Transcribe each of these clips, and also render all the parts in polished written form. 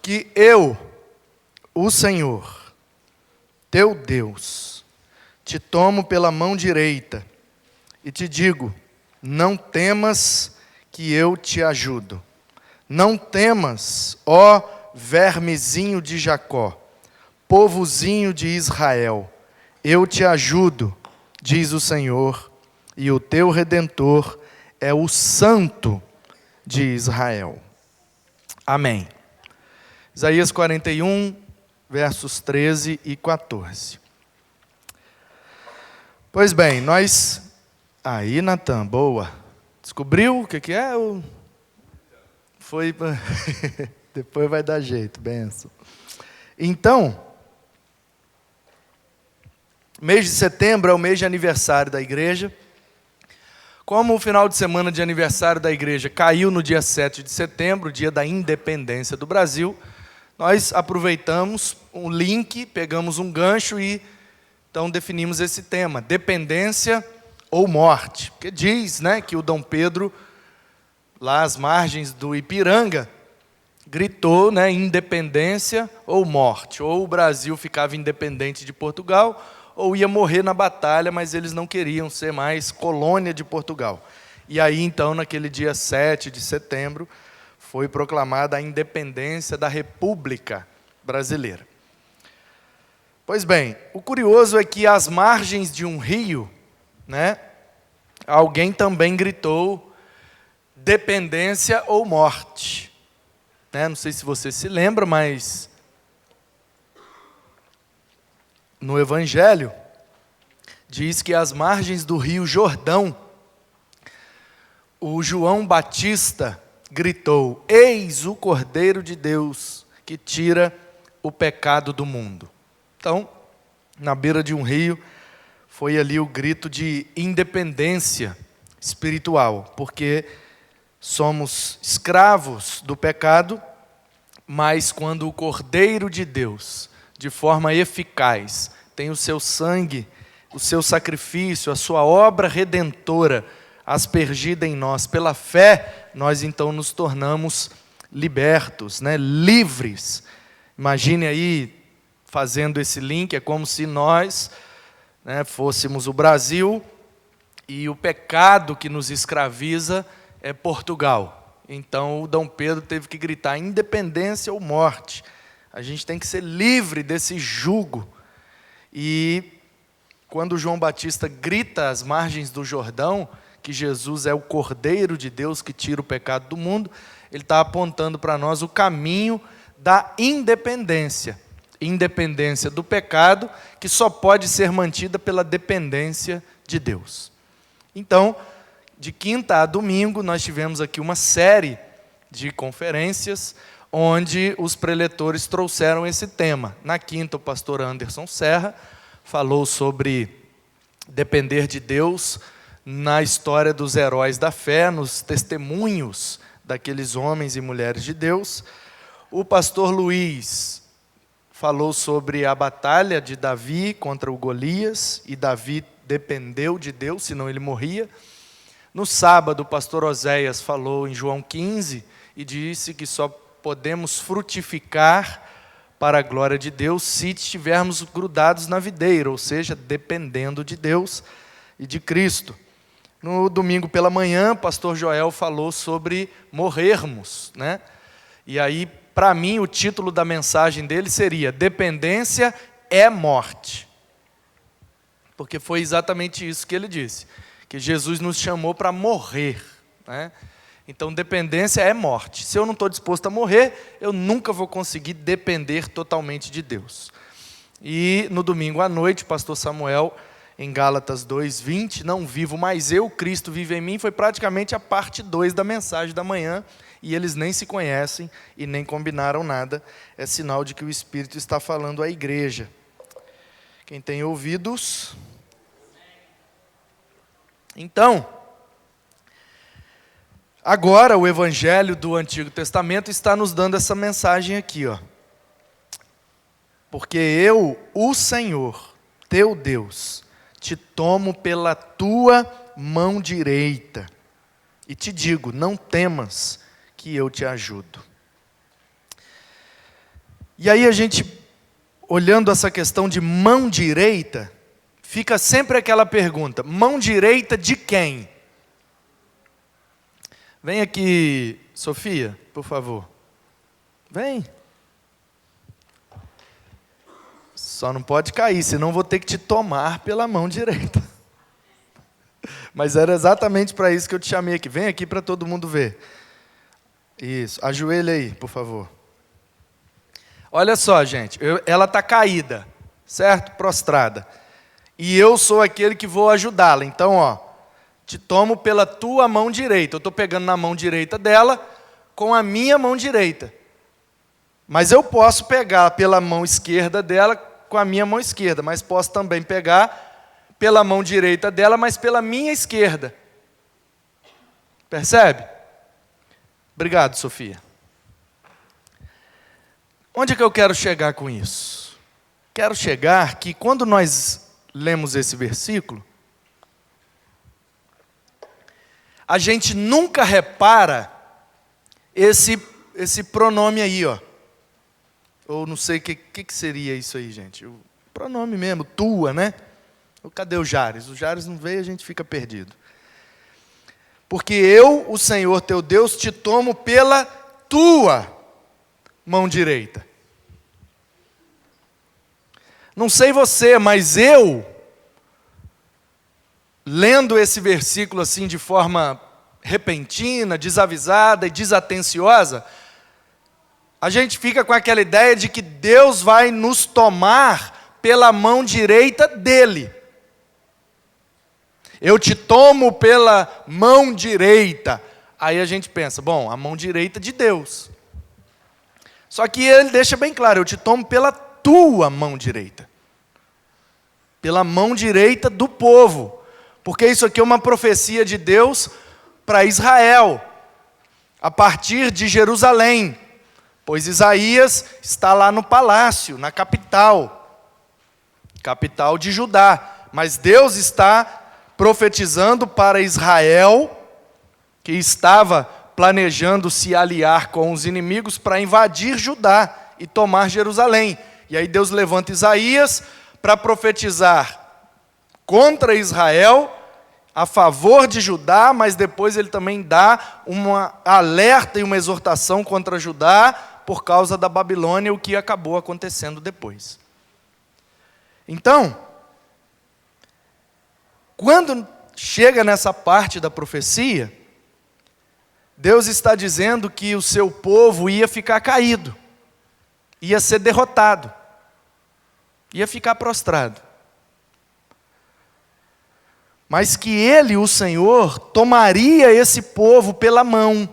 Porque eu, o Senhor, teu Deus, te tomo pela mão direita e te digo: não temas, que eu te ajudo. Não temas, ó vermezinho de Jacó, povozinho de Israel. Eu te ajudo, diz o Senhor, e o teu Redentor é o Santo de Israel. Amém. Isaías 41, versos 13 e 14. Pois bem, nós... Aí, Natan, boa. Descobriu o que é? Foi... Depois vai dar jeito, benção. Então, mês de setembro é o mês de aniversário da igreja. Como o final de semana de aniversário da igreja caiu no dia 7 de setembro, dia da independência do Brasil, nós aproveitamos um link, pegamos um gancho e então definimos esse tema, dependência ou morte. Porque diz, né, que o Dom Pedro, lá às margens do Ipiranga, gritou, né, independência ou morte. Ou o Brasil ficava independente de Portugal, ou ia morrer na batalha, mas eles não queriam ser mais colônia de Portugal. E aí, então, naquele dia 7 de setembro, foi proclamada a independência da República Brasileira. Pois bem, o curioso é que às margens de um rio, né, alguém também gritou dependência ou morte. Né, não sei se você se lembra, mas no Evangelho diz que às margens do rio Jordão, o João Batista gritou: eis o Cordeiro de Deus que tira o pecado do mundo. Então, na beira de um rio, foi ali o grito de independência espiritual, porque somos escravos do pecado, mas quando o Cordeiro de Deus, de forma eficaz, tem o seu sangue, o seu sacrifício, a sua obra redentora aspergida em nós pela fé, nós então nos tornamos libertos, né, livres. Imagine aí, fazendo esse link, é como se nós, né, fôssemos o Brasil e o pecado que nos escraviza é Portugal. Então o Dom Pedro teve que gritar independência ou morte. A gente tem que ser livre desse jugo. E quando João Batista grita às margens do Jordão que Jesus é o Cordeiro de Deus que tira o pecado do mundo, ele está apontando para nós o caminho da independência. Independência do pecado, que só pode ser mantida pela dependência de Deus. Então, de quinta a domingo, nós tivemos aqui uma série de conferências onde os preletores trouxeram esse tema. Na quinta, o pastor Anderson Serra falou sobre depender de Deus na história dos heróis da fé, nos testemunhos daqueles homens e mulheres de Deus. O pastor Luiz falou sobre a batalha de Davi contra o Golias, e Davi dependeu de Deus, senão ele morria. No sábado, o pastor Oséias falou em João 15 e disse que só podemos frutificar para a glória de Deus se estivermos grudados na videira, ou seja, dependendo de Deus e de Cristo. No domingo pela manhã, o pastor Joel falou sobre morrermos, né? E aí, para mim, o título da mensagem dele seria: dependência é morte. Porque foi exatamente isso que ele disse, que Jesus nos chamou para morrer, né? Então, dependência é morte. Se eu não estou disposto a morrer, eu nunca vou conseguir depender totalmente de Deus. E no domingo à noite, o pastor Samuel, em Gálatas 2:20, não vivo mais eu, Cristo vive em mim, foi praticamente a parte 2 da mensagem da manhã, e eles nem se conhecem e nem combinaram nada. É sinal de que o Espírito está falando à igreja. Quem tem ouvidos... Então, agora o Evangelho do Antigo Testamento está nos dando essa mensagem aqui, ó. Porque eu, o Senhor, teu Deus, te tomo pela tua mão direita e te digo: não temas, que eu te ajudo. E aí a gente, olhando essa questão de mão direita, fica sempre aquela pergunta: mão direita de quem? Vem aqui, Sofia, por favor. Vem. Só não pode cair, senão vou ter que te tomar pela mão direita. Mas era exatamente para isso que eu te chamei aqui. Vem aqui para todo mundo ver. Isso, ajoelha aí, por favor. Olha só, gente, ela está caída, certo? Prostrada. E eu sou aquele que vou ajudá-la. Então, ó, te tomo pela tua mão direita. Eu estou pegando na mão direita dela com a minha mão direita. Mas eu posso pegar pela mão esquerda dela com a minha mão esquerda. Mas posso também pegar pela mão direita dela, mas pela minha esquerda. Percebe? Obrigado, Sofia. Onde é que eu quero chegar com isso? Quero chegar que quando nós lemos esse versículo, a gente nunca repara esse pronome aí, ó. Ou não sei o que seria isso aí, gente. O pronome mesmo, tua, né? Cadê o Jares? O Jares não veio, a gente fica perdido. Porque eu, o Senhor teu Deus, te tomo pela tua mão direita. Não sei você, mas eu, lendo esse versículo assim de forma repentina, desavisada e desatenciosa, a gente fica com aquela ideia de que Deus vai nos tomar pela mão direita dele. Eu te tomo pela mão direita. Aí a gente pensa, bom, a mão direita de Deus. Só que ele deixa bem claro, eu te tomo pela tua mão direita. Pela mão direita do povo. Porque isso aqui é uma profecia de Deus para Israel, a partir de Jerusalém. Pois Isaías está lá no palácio, na capital de Judá. Mas Deus está profetizando para Israel, que estava planejando se aliar com os inimigos para invadir Judá e tomar Jerusalém. E aí Deus levanta Isaías para profetizar contra Israel, a favor de Judá, mas depois ele também dá uma alerta e uma exortação contra Judá por causa da Babilônia, o que acabou acontecendo depois. Então, quando chega nessa parte da profecia, Deus está dizendo que o seu povo ia ficar caído, ia ser derrotado, ia ficar prostrado. Mas que ele, o Senhor, tomaria esse povo pela mão.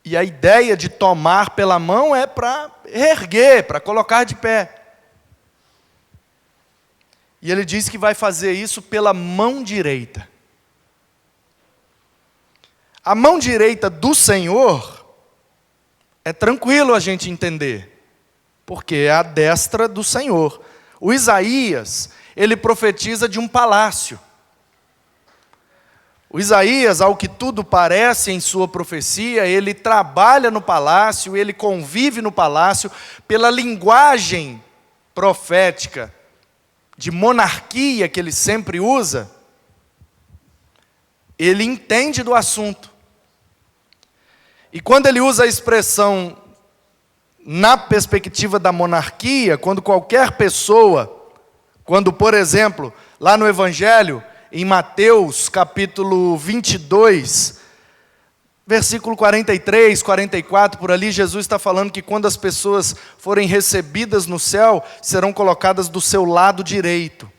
E a ideia de tomar pela mão é para erguer, para colocar de pé. E ele diz que vai fazer isso pela mão direita. A mão direita do Senhor é tranquilo a gente entender, porque é a destra do Senhor. O Isaías, ele profetiza de um palácio. O Isaías, ao que tudo parece em sua profecia, ele trabalha no palácio, ele convive no palácio, pela linguagem profética de monarquia que ele sempre usa, ele entende do assunto. E quando ele usa a expressão na perspectiva da monarquia, quando qualquer pessoa, quando, por exemplo, lá no Evangelho, em Mateus capítulo 22, versículo 43, 44, por ali, Jesus está falando que quando as pessoas forem recebidas no céu, serão colocadas do seu lado direito.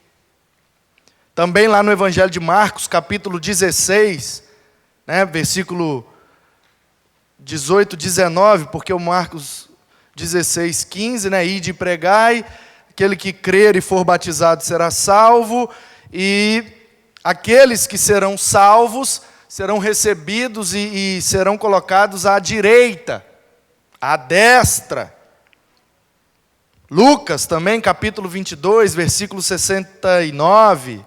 Também lá no Evangelho de Marcos, capítulo 16, versículo 18, 19, porque o Marcos 16, 15, ide e pregai, aquele que crer e for batizado será salvo, e aqueles que serão salvos serão recebidos e serão colocados à direita, à destra. Lucas também, capítulo 22, versículo 69.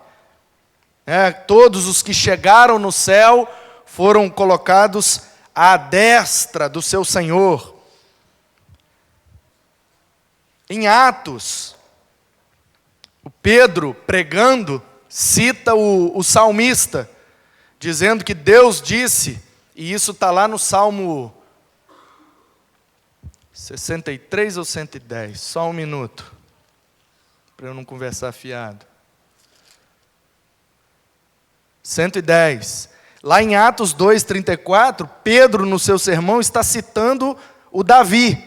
Todos os que chegaram no céu foram colocados à destra do seu Senhor. Em Atos, o Pedro, pregando, cita o salmista, dizendo que Deus disse, e isso está lá no Salmo 63 ou 110, só um minuto, para eu não conversar fiado. 110. Lá em Atos 2:34, Pedro, no seu sermão, está citando o Davi,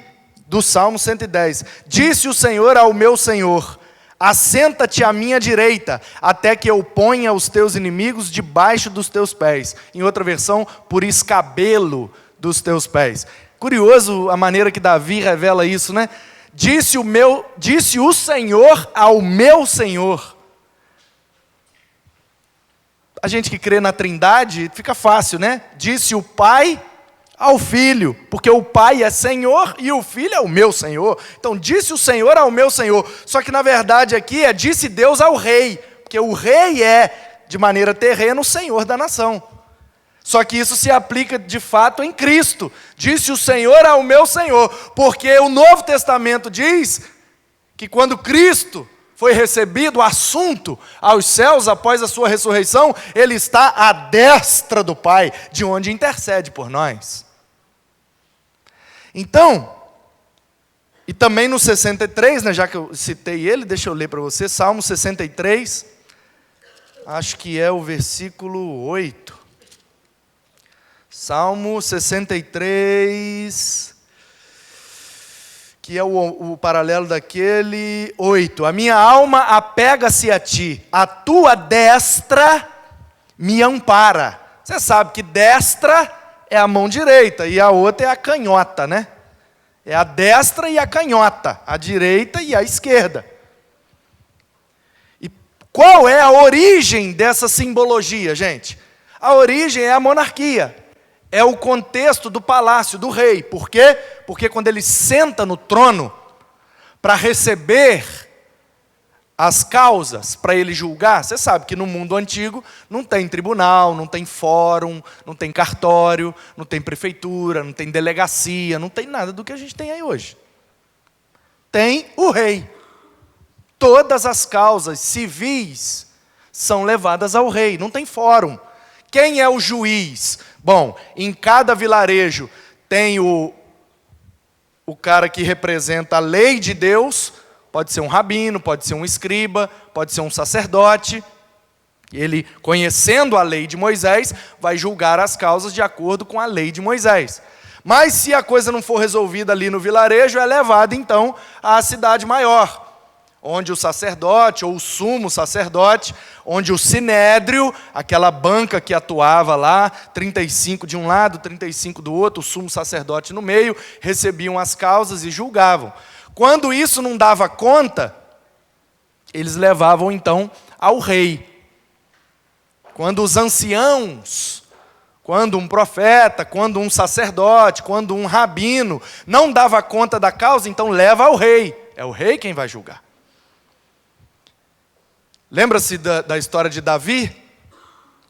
do Salmo 110. Disse o Senhor ao meu Senhor: assenta-te à minha direita, até que eu ponha os teus inimigos debaixo dos teus pés. Em outra versão, por escabelo dos teus pés. Curioso a maneira que Davi revela isso, né? Disse o Senhor ao meu Senhor. A gente que crê na Trindade, fica fácil, né? Disse o Pai ao Filho, porque o Pai é Senhor e o Filho é o meu Senhor. Então, disse o Senhor ao meu Senhor. Só que, na verdade, aqui disse Deus ao rei, porque o rei é, de maneira terrena, o Senhor da nação. Só que isso se aplica, de fato, em Cristo. Disse o Senhor ao meu Senhor, porque o Novo Testamento diz que quando Cristo foi recebido, assunto aos céus após a sua ressurreição, ele está à destra do Pai, de onde intercede por nós. Então, e também no 63, né, já que eu citei ele, deixa eu ler para você, Salmo 63, acho que é o versículo 8. Salmo 63... que é o paralelo daquele 8. A minha alma apega-se a ti, a tua destra me ampara. Você sabe que destra é a mão direita e a outra é a canhota, né? É a destra e a canhota, a direita e a esquerda. E qual é a origem dessa simbologia, gente? A origem é a monarquia. É o contexto do palácio do rei. Por quê? Porque quando ele senta no trono para receber as causas, para ele julgar, você sabe que no mundo antigo não tem tribunal, não tem fórum, não tem cartório, não tem prefeitura, não tem delegacia, não tem nada do que a gente tem aí hoje. Tem o rei. Todas as causas civis são levadas ao rei, não tem fórum. Quem é o juiz? Bom, em cada vilarejo tem o cara que representa a lei de Deus, pode ser um rabino, pode ser um escriba, pode ser um sacerdote. Ele, conhecendo a lei de Moisés, vai julgar as causas de acordo com a lei de Moisés. Mas se a coisa não for resolvida ali no vilarejo, é levada então à cidade maior, onde o sacerdote, ou o sumo sacerdote, onde o sinédrio, aquela banca que atuava lá, 35 de um lado, 35 do outro, o sumo sacerdote no meio, recebiam as causas e julgavam. Quando isso não dava conta, eles levavam então ao rei. Quando os anciãos, quando um profeta, quando um sacerdote, quando um rabino não dava conta da causa, então leva ao rei. É o rei quem vai julgar. Lembra-se da história de Davi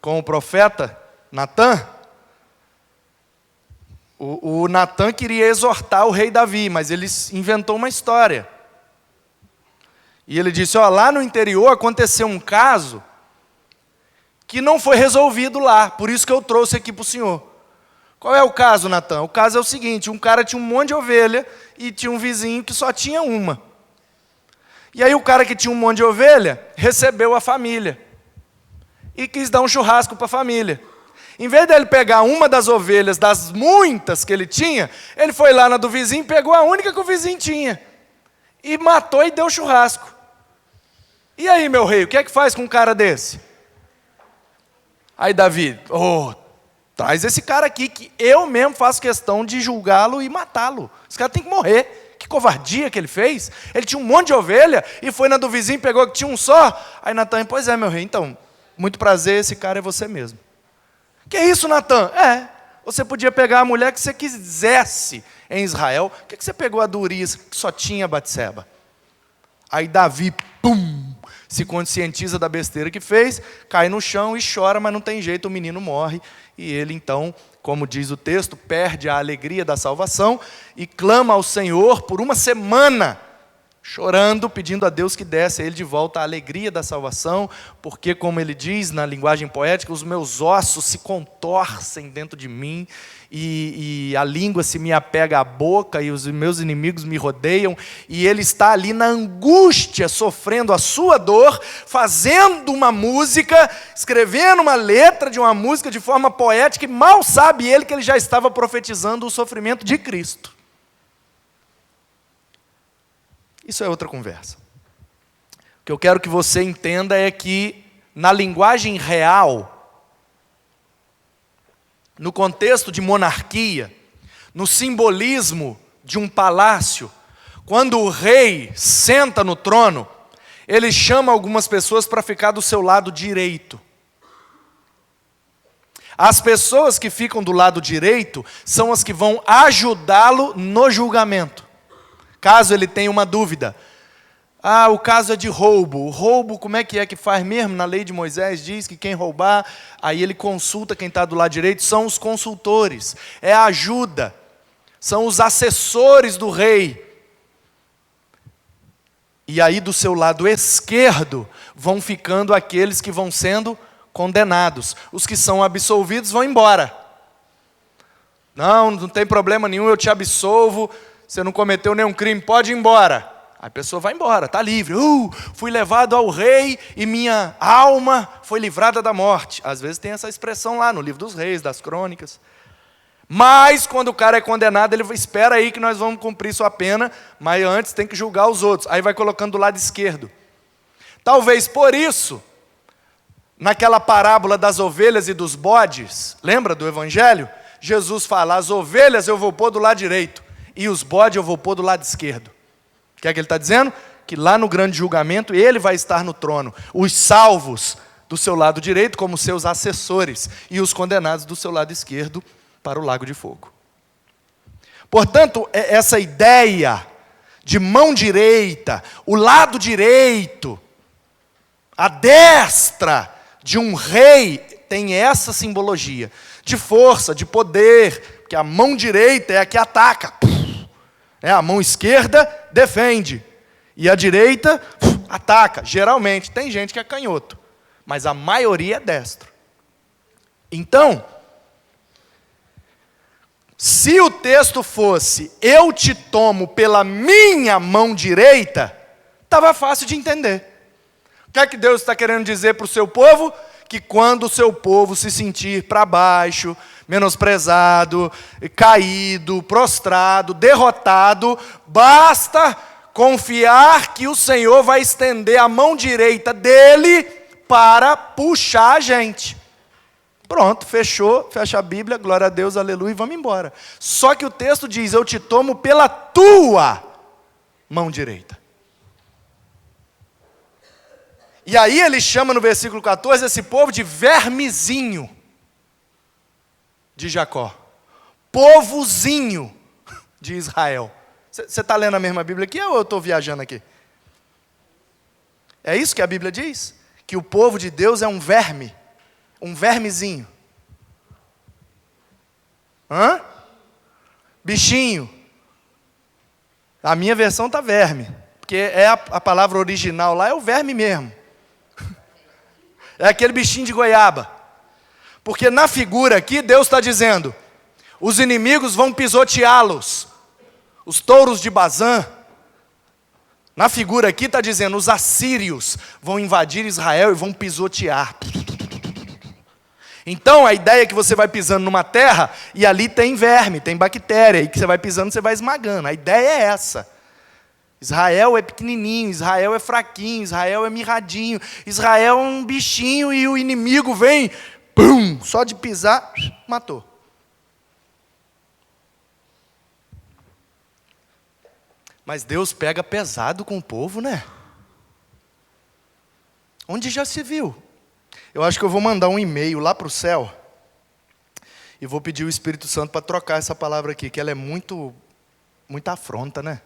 com o profeta Natã? O Natã queria exortar o rei Davi, mas ele inventou uma história. E ele disse, lá no interior aconteceu um caso que não foi resolvido lá, por isso que eu trouxe aqui para o senhor. Qual é o caso, Natã? O caso é o seguinte, um cara tinha um monte de ovelha e tinha um vizinho que só tinha uma. E aí o cara que tinha um monte de ovelha recebeu a família e quis dar um churrasco para a família. Em vez dele pegar uma das ovelhas, das muitas que ele tinha, ele foi lá na do vizinho, pegou a única que o vizinho tinha e matou e deu churrasco. E aí, meu rei, o que é que faz com um cara desse? Aí Davi, traz esse cara aqui que eu mesmo faço questão de julgá-lo e matá-lo. Esse cara tem que morrer. Que covardia que ele fez. Ele tinha um monte de ovelha e foi na do vizinho, pegou que tinha um só. Aí Natã, pois é, meu rei, então, muito prazer, esse cara é você mesmo. Que é isso, Natã? Você podia pegar a mulher que você quisesse em Israel. Por que você pegou a do Urias, que só tinha Batseba? Aí Davi, se conscientiza da besteira que fez, cai no chão e chora, mas não tem jeito, o menino morre. E ele então, como diz o texto, perde a alegria da salvação e clama ao Senhor por uma semana. chorando, pedindo a Deus que desse a ele de volta a alegria da salvação, porque, como ele diz na linguagem poética, os meus ossos se contorcem dentro de mim, e a língua se me apega à boca, e os meus inimigos me rodeiam, e ele está ali na angústia, sofrendo a sua dor, fazendo uma música, escrevendo uma letra de uma música de forma poética, e mal sabe ele que ele já estava profetizando o sofrimento de Cristo. Isso é outra conversa. O que eu quero que você entenda é que, na linguagem real, no contexto de monarquia, no simbolismo de um palácio, quando o rei senta no trono, ele chama algumas pessoas para ficar do seu lado direito. As pessoas que ficam do lado direito são as que vão ajudá-lo no julgamento. Caso ele tenha uma dúvida. O caso é de roubo. O roubo, como é que faz mesmo? Na lei de Moisés diz que quem roubar, aí ele consulta quem está do lado direito, são os consultores, é a ajuda, são os assessores do rei. E aí do seu lado esquerdo vão ficando aqueles que vão sendo condenados. Os que são absolvidos vão embora. Não tem problema nenhum, eu te absolvo, você não cometeu nenhum crime, pode ir embora. A pessoa vai embora, está livre. Fui levado ao rei e minha alma foi livrada da morte. Às vezes tem essa expressão lá no livro dos reis, das crônicas. Mas quando o cara é condenado, ele espera aí que nós vamos cumprir sua pena, mas antes tem que julgar os outros. Aí vai colocando do lado esquerdo. Talvez por isso, naquela parábola das ovelhas e dos bodes, lembra do evangelho? Jesus fala, as ovelhas eu vou pôr do lado direito, e os bodes eu vou pôr do lado esquerdo. O que é que ele está dizendo? Que lá no grande julgamento ele vai estar no trono. Os salvos do seu lado direito como seus assessores e os condenados do seu lado esquerdo para o lago de fogo. Portanto, essa ideia de mão direita, o lado direito, a destra de um rei tem essa simbologia de força, de poder, porque a mão direita é a que ataca. A mão esquerda defende, e a direita ataca. Geralmente, tem gente que é canhoto, mas a maioria é destro. Então, se o texto fosse, eu te tomo pela minha mão direita, estava fácil de entender. O que é que Deus está querendo dizer para o seu povo? Que quando o seu povo se sentir para baixo, menosprezado, caído, prostrado, derrotado, basta confiar que o Senhor vai estender a mão direita dele para puxar a gente. Pronto, fechou, fecha a Bíblia, glória a Deus, aleluia, e vamos embora. Só que o texto diz, eu te tomo pela tua mão direita. E aí ele chama no versículo 14 esse povo de vermezinho de Jacó. Povozinho de Israel. Você está lendo a mesma Bíblia aqui ou eu estou viajando aqui? É isso que a Bíblia diz? Que o povo de Deus é um verme. Um vermezinho. Bichinho. A minha versão está verme. Porque a palavra original lá é o verme mesmo. É aquele bichinho de goiaba. Porque na figura aqui, Deus está dizendo, os inimigos vão pisoteá-los. Os touros de Bazã. Na figura aqui está dizendo, os assírios vão invadir Israel e vão pisotear. Então a ideia é que você vai pisando numa terra, e ali tem verme, tem bactéria, e que você vai pisando, você vai esmagando. A ideia é essa. Israel é pequenininho, Israel é fraquinho, Israel é mirradinho, Israel é um bichinho e o inimigo vem, pum, só de pisar, matou. Mas Deus pega pesado com o povo, né? Onde já se viu? Eu acho que eu vou mandar um e-mail lá para o céu e vou pedir o Espírito Santo para trocar essa palavra aqui, que ela é muita afronta, né?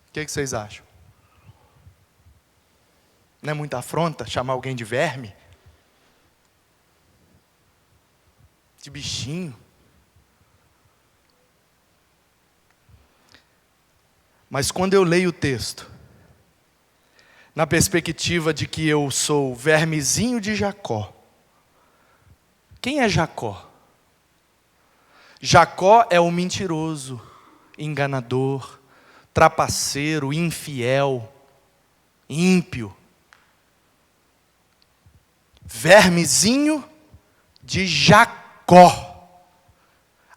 O que vocês acham? Não é muita afronta chamar alguém de verme? De bichinho? Mas quando eu leio o texto, na perspectiva de que eu sou vermezinho de Jacó. Quem é Jacó? Jacó é o mentiroso, enganador, trapaceiro, infiel, ímpio. Vermezinho de Jacó.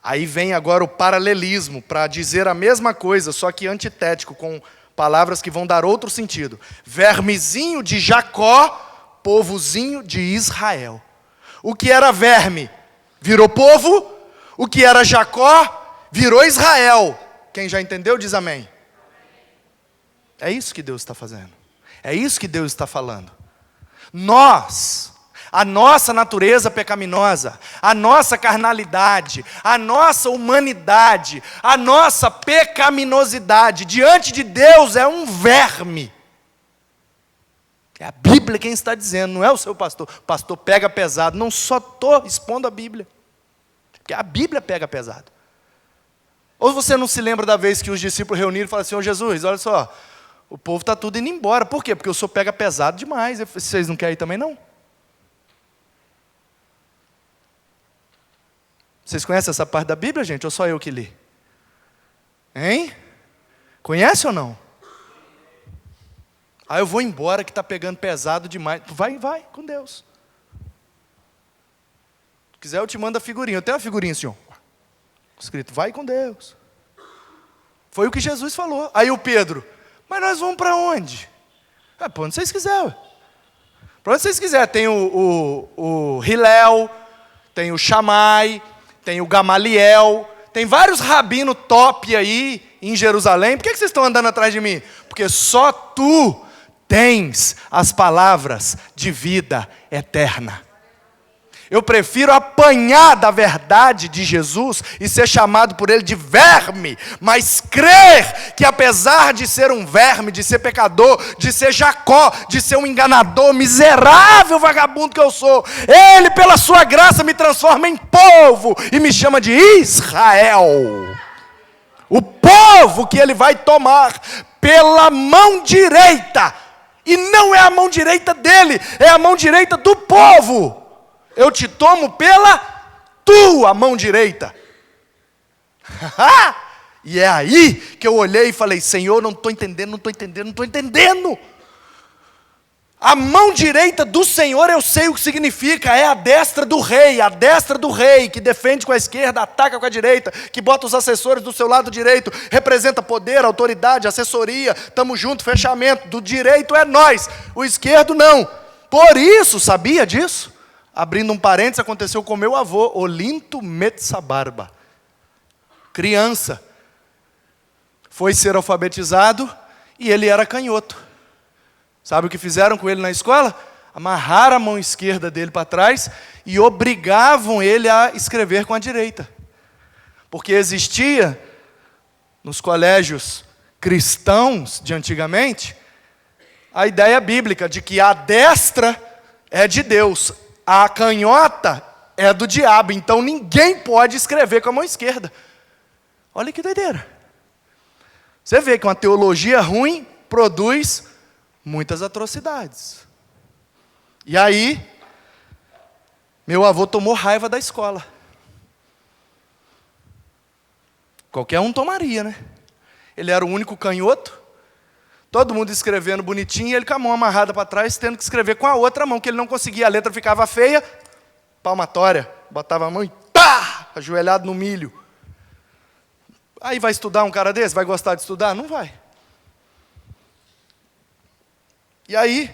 Aí vem agora o paralelismo para dizer a mesma coisa, só que antitético, com palavras que vão dar outro sentido. Vermezinho de Jacó, povozinho de Israel. O que era verme virou povo, o que era Jacó virou Israel. Quem já entendeu diz amém. É isso que Deus está fazendo. É isso que Deus está falando. A nossa natureza pecaminosa, a nossa carnalidade, a nossa humanidade, a nossa pecaminosidade, diante de Deus é um verme. É a Bíblia quem está dizendo, não é o seu pastor. O pastor pega pesado, não só estou expondo a Bíblia, porque a Bíblia pega pesado. Ou você não se lembra da vez que os discípulos reuniram e falaram assim, ô Jesus, olha só, o povo está tudo indo embora. Por quê? Porque o senhor pega pesado demais. Vocês não querem ir também não? Vocês conhecem essa parte da Bíblia, gente? Ou só eu que li? Hein? Conhece ou não? Eu vou embora que está pegando pesado demais. Vai com Deus. Se quiser eu te mando a figurinha. Eu tenho uma figurinha, senhor. Escrito, vai com Deus. Foi o que Jesus falou. Aí o Pedro, mas nós vamos para onde? Para onde vocês quiserem. Para onde vocês quiserem. Tem o Hilel, tem o Shammai, tem o Gamaliel, tem vários rabinos top aí em Jerusalém. Por que vocês estão andando atrás de mim? Porque só tu tens as palavras de vida eterna. Eu prefiro apanhar da verdade de Jesus e ser chamado por ele de verme, mas crer que apesar de ser um verme, de ser pecador, de ser Jacó, de ser um enganador, miserável vagabundo que eu sou, ele pela sua graça me transforma em povo e me chama de Israel. O povo que ele vai tomar pela mão direita, e não é a mão direita dele, é a mão direita do povo. Eu te tomo pela tua mão direita. E é aí que eu olhei e falei, Senhor, não estou entendendo. A mão direita do Senhor eu sei o que significa, é a destra do rei que defende com a esquerda, ataca com a direita, que bota os assessores do seu lado direito, representa poder, autoridade, assessoria, estamos juntos, fechamento, do direito é nós, o esquerdo não. Por isso, sabia disso? Abrindo um parênteses, aconteceu com meu avô, Olinto Metsabarba. Criança. Foi ser alfabetizado e ele era canhoto. Sabe o que fizeram com ele na escola? Amarraram a mão esquerda dele para trás e obrigavam ele a escrever com a direita. Porque existia, nos colégios cristãos de antigamente, a ideia bíblica de que a destra é de Deus, a canhota é do diabo, então ninguém pode escrever com a mão esquerda. Olha que doideira. Você vê que uma teologia ruim produz muitas atrocidades. E aí, meu avô tomou raiva da escola. Qualquer um tomaria, né? Ele era o único canhoto, todo mundo escrevendo bonitinho, e ele com a mão amarrada para trás, tendo que escrever com a outra mão, que ele não conseguia, a letra ficava feia, palmatória, botava a mão e pá, ajoelhado no milho. Aí vai estudar um cara desse? Vai gostar de estudar? Não vai. E aí,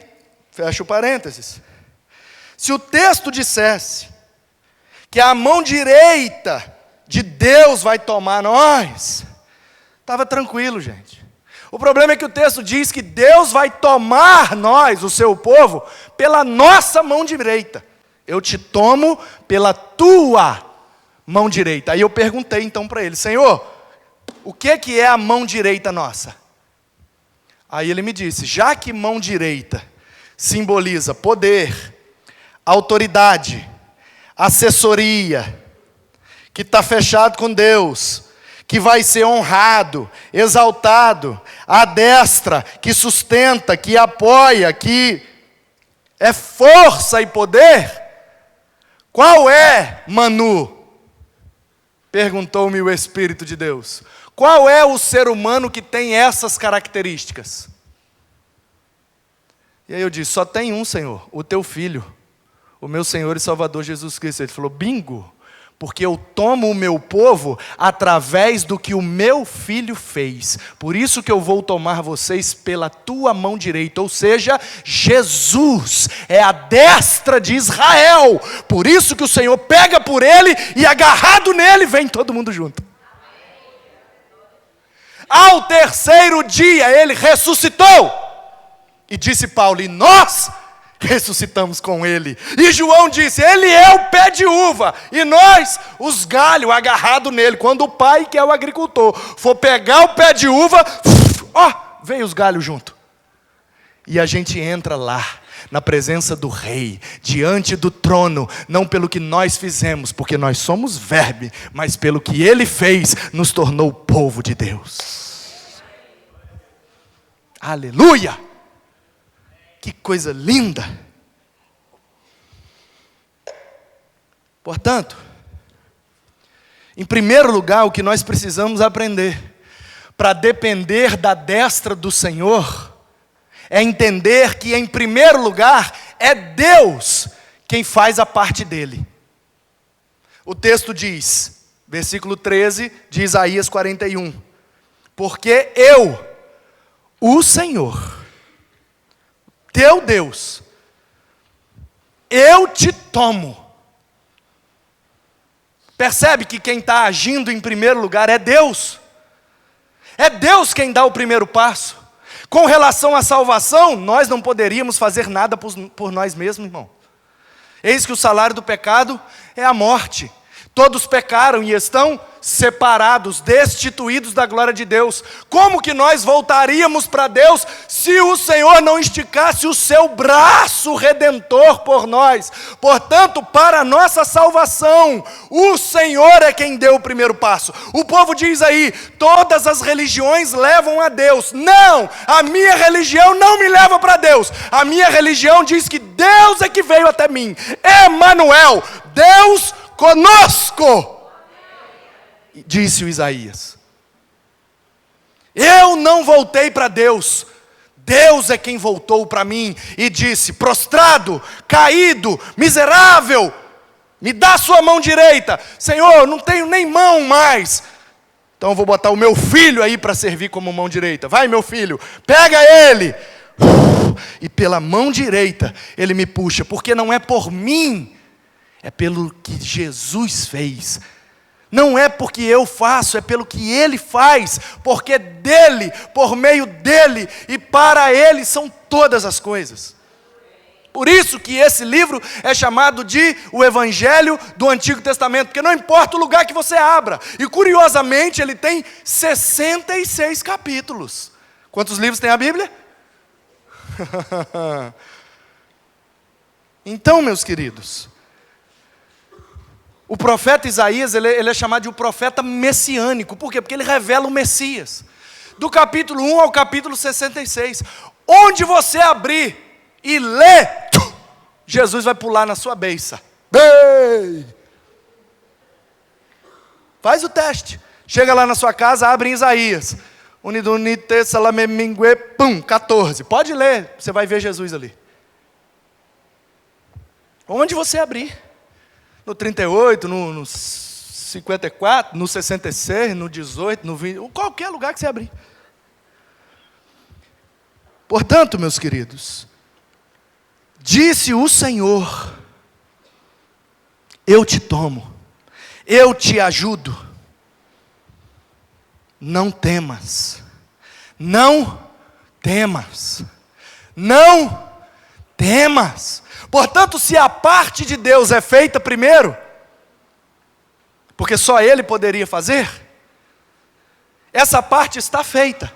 fecha o parênteses. Se o texto dissesse que a mão direita de Deus vai tomar nós, estava tranquilo, gente. O problema é que o texto diz que Deus vai tomar nós, o seu povo, pela nossa mão direita. Eu te tomo pela tua mão direita. Aí eu perguntei então para ele, Senhor, o que é a mão direita nossa? Aí ele me disse, já que mão direita simboliza poder, autoridade, assessoria, que está fechado com Deus, que vai ser honrado, exaltado, à destra, que sustenta, que apoia, que é força e poder. Qual é, Manu? Perguntou-me o Espírito de Deus. Qual é o ser humano que tem essas características? E aí eu disse, só tem um, Senhor, o teu Filho, o meu Senhor e Salvador Jesus Cristo. Ele falou, bingo, porque eu tomo o meu povo através do que o meu Filho fez. Por isso que eu vou tomar vocês pela tua mão direita. Ou seja, Jesus é a destra de Israel. Por isso que o Senhor pega por ele e agarrado nele vem todo mundo junto. Ao terceiro dia ele ressuscitou. E disse Paulo, e nós ressuscitamos com ele. E João disse, ele é o pé de uva, e nós, os galhos agarrados nele. Quando o pai, que é o agricultor, for pegar o pé de uva, veio os galhos junto. E a gente entra lá, na presença do rei, diante do trono, não pelo que nós fizemos, porque nós somos verme, mas pelo que ele fez, nos tornou o povo de Deus. Aleluia! Que coisa linda! Portanto, em primeiro lugar, o que nós precisamos aprender, para depender da destra do Senhor, é entender que, em primeiro lugar, é Deus quem faz a parte dele. O texto diz, versículo 13 de Isaías 41, porque eu, o Senhor, teu Deus, eu te tomo. Percebe que quem está agindo em primeiro lugar é Deus. É Deus quem dá o primeiro passo. Com relação à salvação, nós não poderíamos fazer nada por nós mesmos, irmão. Eis que o salário do pecado é a morte. Todos pecaram e estão separados, destituídos da glória de Deus. Como que nós voltaríamos para Deus se o Senhor não esticasse o seu braço redentor por nós? Portanto, para a nossa salvação, o Senhor é quem deu o primeiro passo. O povo diz aí, todas as religiões levam a Deus. Não, a minha religião não me leva para Deus. A minha religião diz que Deus é que veio até mim. Emanuel, Deus conosco, disse o Isaías. Eu não voltei para Deus, Deus é quem voltou para mim e disse, prostrado, caído, miserável, me dá sua mão direita. Senhor, não tenho nem mão mais, então eu vou botar o meu filho aí para servir como mão direita. Vai, meu filho, pega ele, e pela mão direita ele me puxa, porque não é por mim, é pelo que Jesus fez. Não é porque eu faço, é pelo que Ele faz. Porque dEle, por meio dEle e para Ele são todas as coisas. Por isso que esse livro é chamado de o Evangelho do Antigo Testamento. Porque não importa o lugar que você abra. E curiosamente ele tem 66 capítulos. Quantos livros tem a Bíblia? Então, meus queridos, o profeta Isaías, ele é chamado de um profeta messiânico. Por quê? Porque ele revela o Messias. Do capítulo 1 ao capítulo 66. Onde você abrir e ler, Jesus vai pular na sua beiça. Faz o teste. Chega lá na sua casa, abre em Isaías. 14. Pode ler, você vai ver Jesus ali. Onde você abrir. No 38, no 54, no 66, no 18, no 20, qualquer lugar que você abrir. Portanto, meus queridos, disse o Senhor, eu te tomo, eu te ajudo, não temas, não temas, não temas. Portanto, se a parte de Deus é feita primeiro, porque só Ele poderia fazer, essa parte está feita.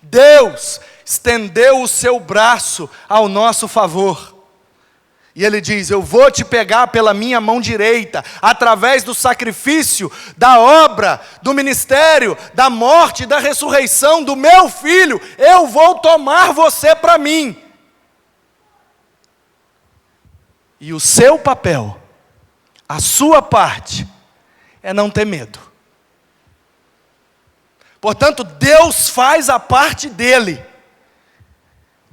Deus estendeu o seu braço ao nosso favor. E ele diz: eu vou te pegar pela minha mão direita, através do sacrifício, da obra, do ministério, da morte, da ressurreição do meu filho, eu vou tomar você para mim. E o seu papel, a sua parte, é não ter medo. Portanto, Deus faz a parte dele,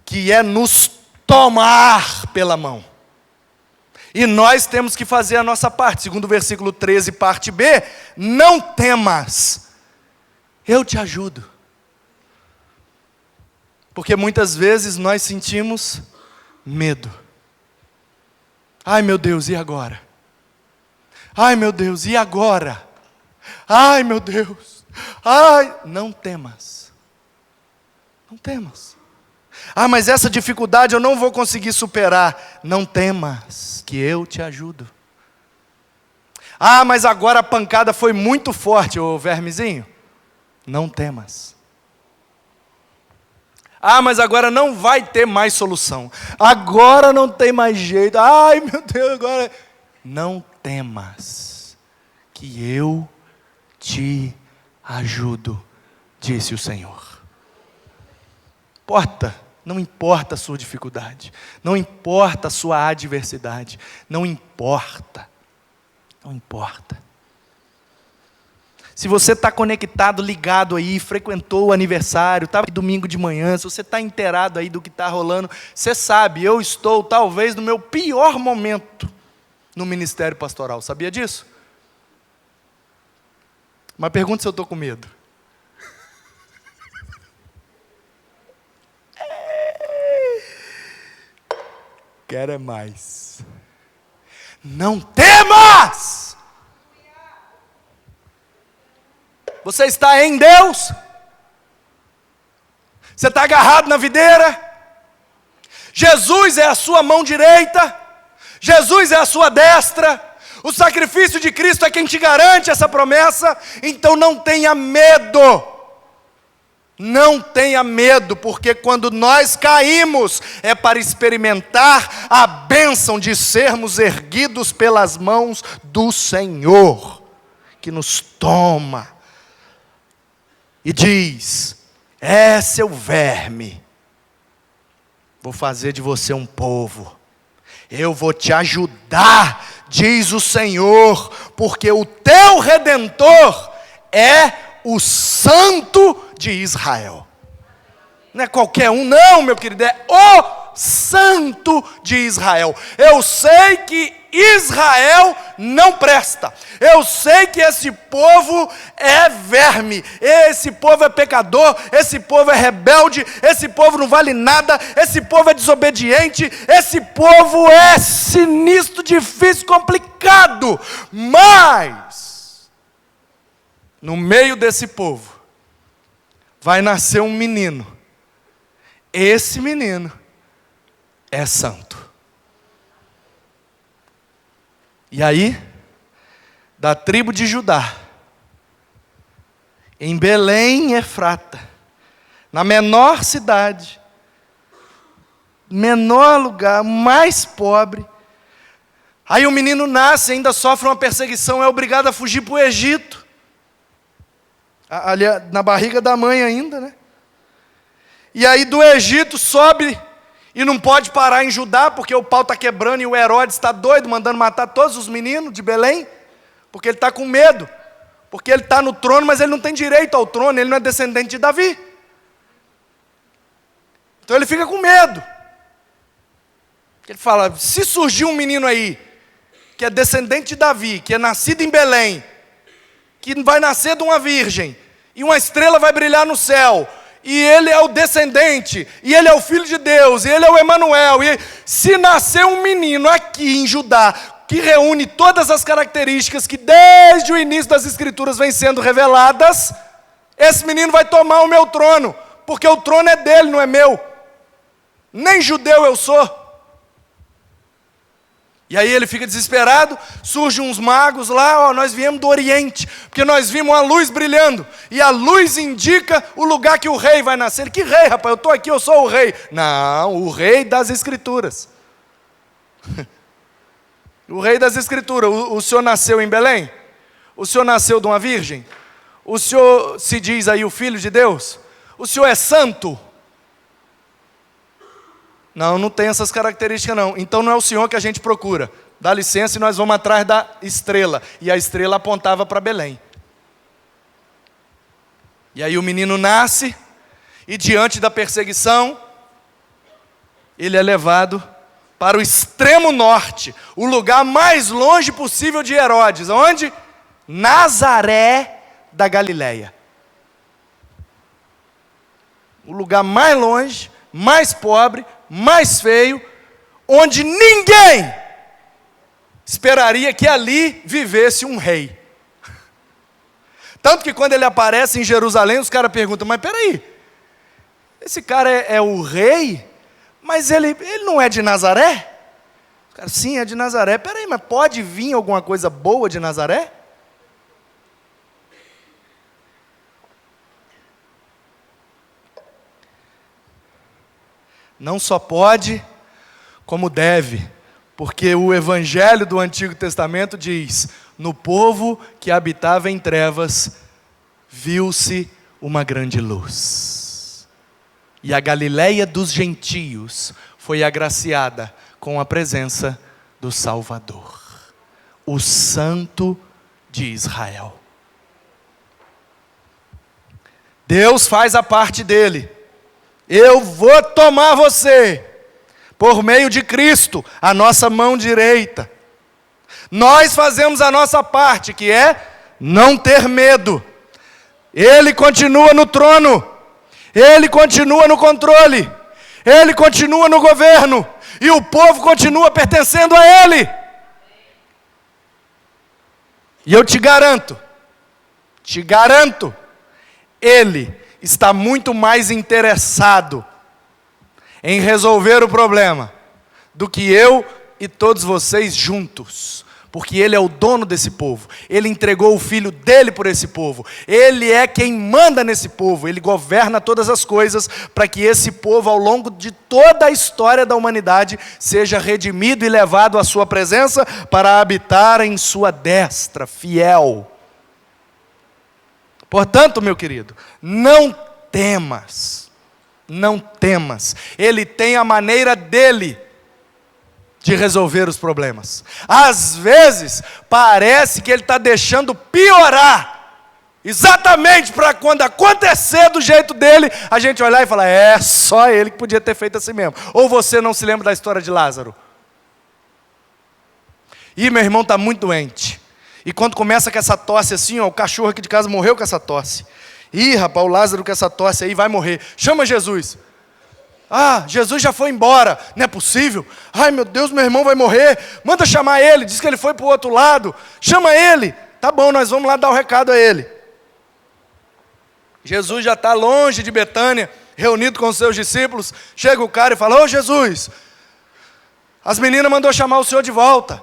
que é nos tomar pela mão. E nós temos que fazer a nossa parte. Segundo o versículo 13, parte B, não temas, eu te ajudo. Porque muitas vezes nós sentimos medo. Ai meu Deus, e agora? Ai meu Deus, e agora? Ai meu Deus, ai, não temas. Não temas. Ah, mas essa dificuldade eu não vou conseguir superar. Não temas, que eu te ajudo. Ah, mas agora a pancada foi muito forte, ô vermezinho. Não temas. Ah, mas agora não vai ter mais solução. Agora não tem mais jeito. Ai, meu Deus, agora... Não temas, que eu te ajudo, disse o Senhor. Não importa a sua dificuldade, não importa a sua adversidade, não importa. Se você está conectado, ligado aí, frequentou o aniversário, estava domingo de manhã, se você está inteirado aí do que está rolando, você sabe, eu estou talvez no meu pior momento no ministério pastoral, sabia disso? Mas pergunta se eu estou com medo. Quero é mais. Não temas! Você está em Deus? Você está agarrado na videira? Jesus é a sua mão direita? Jesus é a sua destra? O sacrifício de Cristo é quem te garante essa promessa? Então não tenha medo. Não tenha medo, porque quando nós caímos, é para experimentar a bênção de sermos erguidos pelas mãos do Senhor, que nos toma e diz: é seu verme, vou fazer de você um povo, eu vou te ajudar, diz o Senhor, porque o teu Redentor é o Santo de Israel. Não é qualquer um não, meu querido, é o Santo de Israel. Eu sei que Israel não presta. Eu sei que esse povo é verme, esse povo é pecador, esse povo é rebelde, esse povo não vale nada, esse povo é desobediente, esse povo é sinistro, difícil, complicado. Mas no meio desse povo vai nascer um menino. Esse menino é santo. E aí, da tribo de Judá, em Belém, Efrata, na menor cidade, menor lugar, mais pobre, aí o menino nasce, ainda sofre uma perseguição, é obrigado a fugir para o Egito, ali na barriga da mãe ainda, né? E aí do Egito sobe e não pode parar em Judá, porque o pau está quebrando e o Herodes está doido, mandando matar todos os meninos de Belém, porque ele está com medo, porque ele está no trono, mas ele não tem direito ao trono, ele não é descendente de Davi. Então ele fica com medo. Ele fala: se surgir um menino aí, que é descendente de Davi, que é nascido em Belém, que vai nascer de uma virgem, e uma estrela vai brilhar no céu, e ele é o descendente, e ele é o filho de Deus, e ele é o Emanuel, e se nascer um menino aqui em Judá, que reúne todas as características que desde o início das Escrituras vêm sendo reveladas, esse menino vai tomar o meu trono, porque o trono é dele, não é meu. Nem judeu eu sou. E aí ele fica desesperado, surgem uns magos lá, nós viemos do Oriente, porque nós vimos uma luz brilhando, e a luz indica o lugar que o rei vai nascer. Que rei, rapaz? Eu estou aqui, eu sou o rei. Não, o rei das Escrituras. O rei das escrituras. O senhor nasceu em Belém? O senhor nasceu de uma virgem? O senhor se diz aí o filho de Deus? O senhor é santo? Não, não tem essas características não. Então não é o senhor que a gente procura. Dá licença e nós vamos atrás da estrela. E a estrela apontava para Belém. E aí o menino nasce, e diante da perseguição, ele é levado para o extremo norte, o lugar mais longe possível de Herodes. Onde? Nazaré da Galileia. O lugar mais longe, mais pobre, mais feio, onde ninguém esperaria que ali vivesse um rei. Tanto que quando ele aparece em Jerusalém, os caras perguntam, mas peraí, esse cara é o rei? Mas ele não é de Nazaré? Os caras, sim, é de Nazaré. Peraí, mas pode vir alguma coisa boa de Nazaré? Não só pode, como deve, porque o Evangelho do Antigo Testamento diz, no povo que habitava em trevas, viu-se uma grande luz. E a Galileia dos gentios foi agraciada com a presença do Salvador, o Santo de Israel. Deus faz a parte dele. Eu vou tomar você, por meio de Cristo, a nossa mão direita. Nós fazemos a nossa parte, que é não ter medo. Ele continua no trono, Ele continua no controle, Ele continua no governo, e o povo continua pertencendo a Ele. E eu te garanto, Ele está muito mais interessado em resolver o problema do que eu e todos vocês juntos. Porque Ele é o dono desse povo. Ele entregou o Filho dEle por esse povo. Ele é quem manda nesse povo. Ele governa todas as coisas para que esse povo, ao longo de toda a história da humanidade, seja redimido e levado à sua presença para habitar em sua destra, fiel. Portanto, meu querido, não temas. Não temas. Ele tem a maneira dEle de resolver os problemas. Às vezes, parece que Ele está deixando piorar, exatamente para quando acontecer do jeito dele, a gente olhar e falar, é só Ele que podia ter feito assim mesmo. Ou você não se lembra da história de Lázaro? E meu irmão está muito doente. E quando começa com essa tosse assim, ó, o cachorro aqui de casa morreu com essa tosse. Ih, rapaz, o Lázaro com essa tosse aí vai morrer. Chama Jesus. Ah, Jesus já foi embora, não é possível. Ai meu Deus, meu irmão vai morrer. Manda chamar ele, diz que ele foi para o outro lado. Chama ele. Tá bom, nós vamos lá dar o recado a ele. Jesus já está longe de Betânia, reunido com os seus discípulos. Chega o cara e fala, ô Jesus, as meninas mandou chamar o senhor de volta.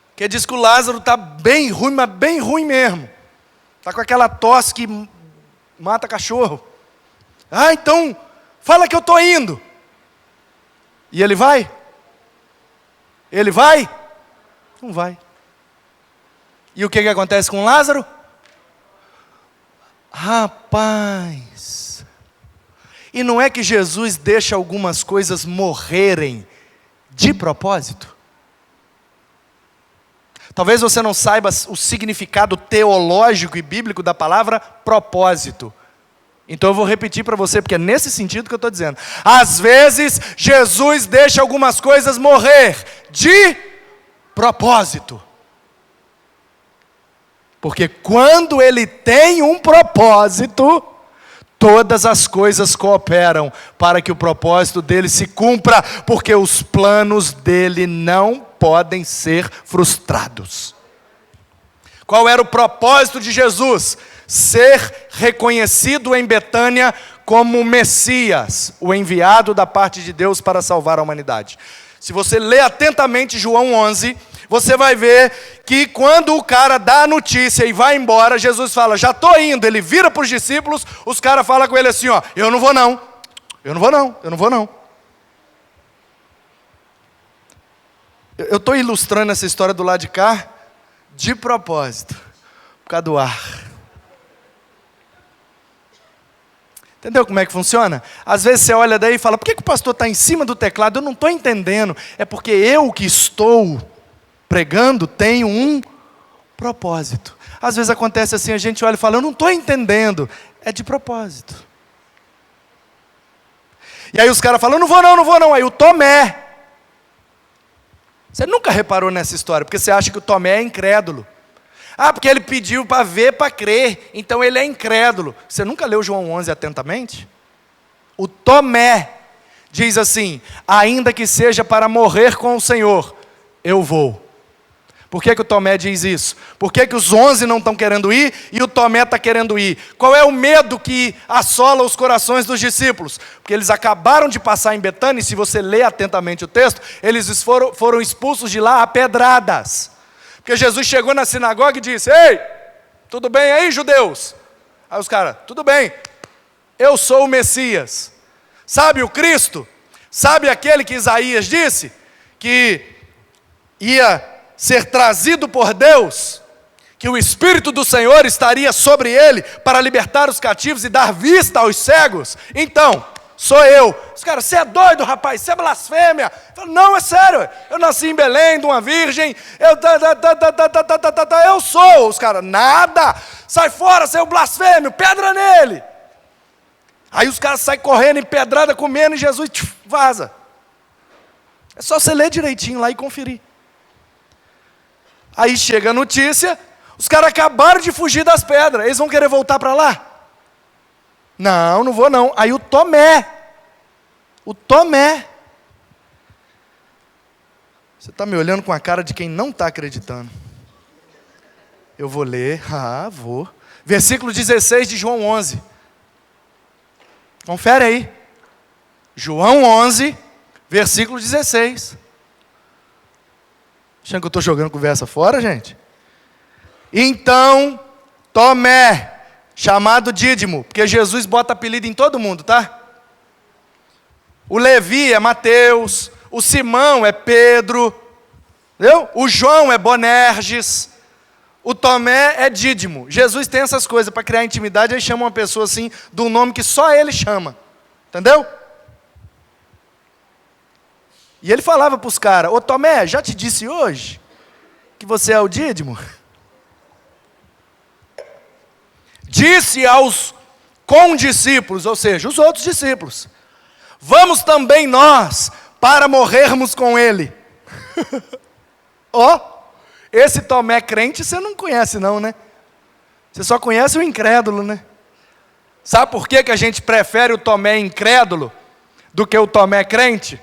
Porque diz que o Lázaro está bem ruim, mas bem ruim mesmo. Está com aquela tosse que mata cachorro. Ah, então... fala que eu estou indo. E ele vai? Ele vai? Não vai. E o que acontece com Lázaro? Rapaz. E não é que Jesus deixa algumas coisas morrerem de propósito? Talvez você não saiba o significado teológico e bíblico da palavra propósito. Então eu vou repetir para você, porque é nesse sentido que eu estou dizendo. Às vezes, Jesus deixa algumas coisas morrer de propósito. Porque quando Ele tem um propósito, todas as coisas cooperam para que o propósito dEle se cumpra, porque os planos dEle não podem ser frustrados. Qual era o propósito de Jesus? Ser reconhecido em Betânia como Messias, o enviado da parte de Deus para salvar a humanidade. Se você ler atentamente João 11, você vai ver que quando o cara dá a notícia e vai embora, Jesus fala, já estou indo. Ele vira para os discípulos, os caras falam com ele assim, ó, eu não vou não, eu não vou não, eu não vou não. Eu estou ilustrando essa história do lado de cá de propósito, por causa do ar. Entendeu como é que funciona? Às vezes você olha daí e fala, por que o pastor está em cima do teclado? Eu não estou entendendo. É porque eu que estou pregando tenho um propósito. Às vezes acontece assim, a gente olha e fala, eu não estou entendendo. É de propósito. E aí os caras falam, não vou não. Aí o Tomé. Você nunca reparou nessa história, porque você acha que o Tomé é incrédulo. Ah, porque ele pediu para ver, para crer, então ele é incrédulo. Você nunca leu João 11 atentamente? O Tomé diz assim, ainda que seja para morrer com o Senhor, eu vou. Por que o Tomé diz isso? Por que os 11 não estão querendo ir e o Tomé está querendo ir? Qual é o medo que assola os corações dos discípulos? Porque eles acabaram de passar em Betânia, e se você ler atentamente o texto, eles foram expulsos de lá a pedradas. Porque Jesus chegou na sinagoga e disse, ei, tudo bem aí, judeus? Aí os caras, tudo bem, eu sou o Messias. Sabe o Cristo? Sabe aquele que Isaías disse? Que ia ser trazido por Deus? Que o Espírito do Senhor estaria sobre ele para libertar os cativos e dar vista aos cegos? Então, sou eu. Os caras, você é doido, rapaz, isso é blasfêmia. Eu falo, não, é sério, eu nasci em Belém, de uma virgem, eu sou. Os caras, nada, sai fora, seu blasfêmio, pedra nele. Aí os caras saem correndo em pedrada, comendo, e Jesus vaza. É só você ler direitinho lá e conferir. Aí chega a notícia, os caras acabaram de fugir das pedras, eles vão querer voltar para lá? Não vou não. Aí o Tomé, você está me olhando com a cara de quem não está acreditando. Eu vou ler, vou. Versículo 16 de João 11. Confere aí. João 11, versículo 16. Achando que eu estou jogando conversa fora, gente? Então, Tomé, chamado Dídimo, porque Jesus bota apelido em todo mundo, tá? O Levi é Mateus, o Simão é Pedro, entendeu? O João é Bonerges, o Tomé é Dídimo. Jesus tem essas coisas para criar intimidade, aí chama uma pessoa assim, de um nome que só ele chama, entendeu? E ele falava para os caras, ô Tomé, já te disse hoje que você é o Dídimo? Disse aos condiscípulos, ou seja, os outros discípulos, vamos também nós para morrermos com ele. Esse Tomé crente você não conhece não, né? Você só conhece o incrédulo, né? Sabe por que a gente prefere o Tomé incrédulo do que o Tomé crente?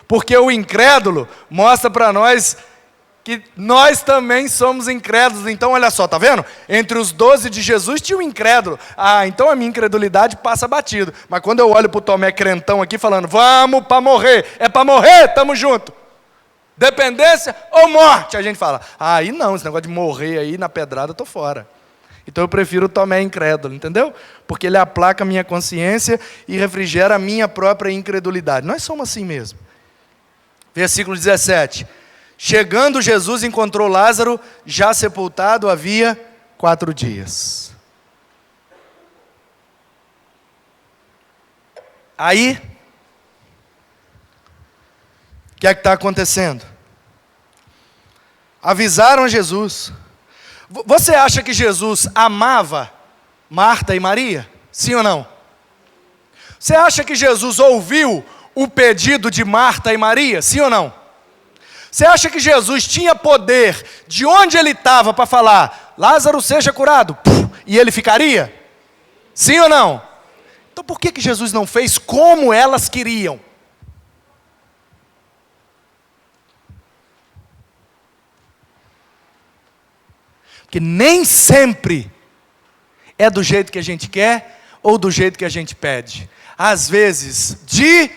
Porque o incrédulo mostra para nós que nós também somos incrédulos. Então olha só, tá vendo? Entre os 12 de Jesus tinha o incrédulo. Então a minha incredulidade passa batido. Mas quando eu olho para o Tomé crentão aqui falando, vamos para morrer, é para morrer, tamo junto. Dependência ou morte? A gente fala, aí não, esse negócio de morrer aí na pedrada eu tô fora. Então eu prefiro o Tomé incrédulo, entendeu? Porque ele aplaca a minha consciência e refrigera a minha própria incredulidade. Nós somos assim mesmo. Versículo 17. Chegando Jesus encontrou Lázaro já sepultado havia 4 dias. Aí, o que é que está acontecendo? Avisaram a Jesus. Você acha que Jesus amava Marta e Maria? Sim ou não? Você acha que Jesus ouviu o pedido de Marta e Maria? Sim ou não? Você acha que Jesus tinha poder de onde ele estava para falar, Lázaro seja curado, e ele ficaria? Sim ou não? Então por que Jesus não fez como elas queriam? Porque nem sempre é do jeito que a gente quer ou do jeito que a gente pede. Às vezes, de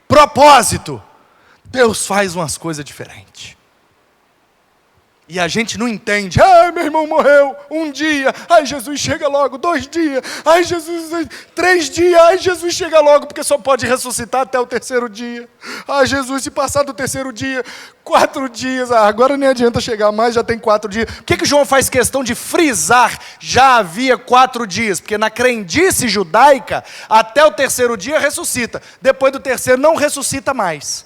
propósito, Deus faz umas coisas diferentes. E a gente não entende. Ai, meu irmão morreu um dia. Ai, Jesus chega logo 2 dias. Ai, Jesus 3 dias. Ai, Jesus chega logo, porque só pode ressuscitar até o 3º dia. Ai, Jesus, se passar do 3º dia, 4 dias. Ah, agora nem adianta chegar mais, já tem 4 dias. Por que João faz questão de frisar? Já havia 4 dias. Porque na crendice judaica, até o 3º dia ressuscita. Depois do 3º não ressuscita mais.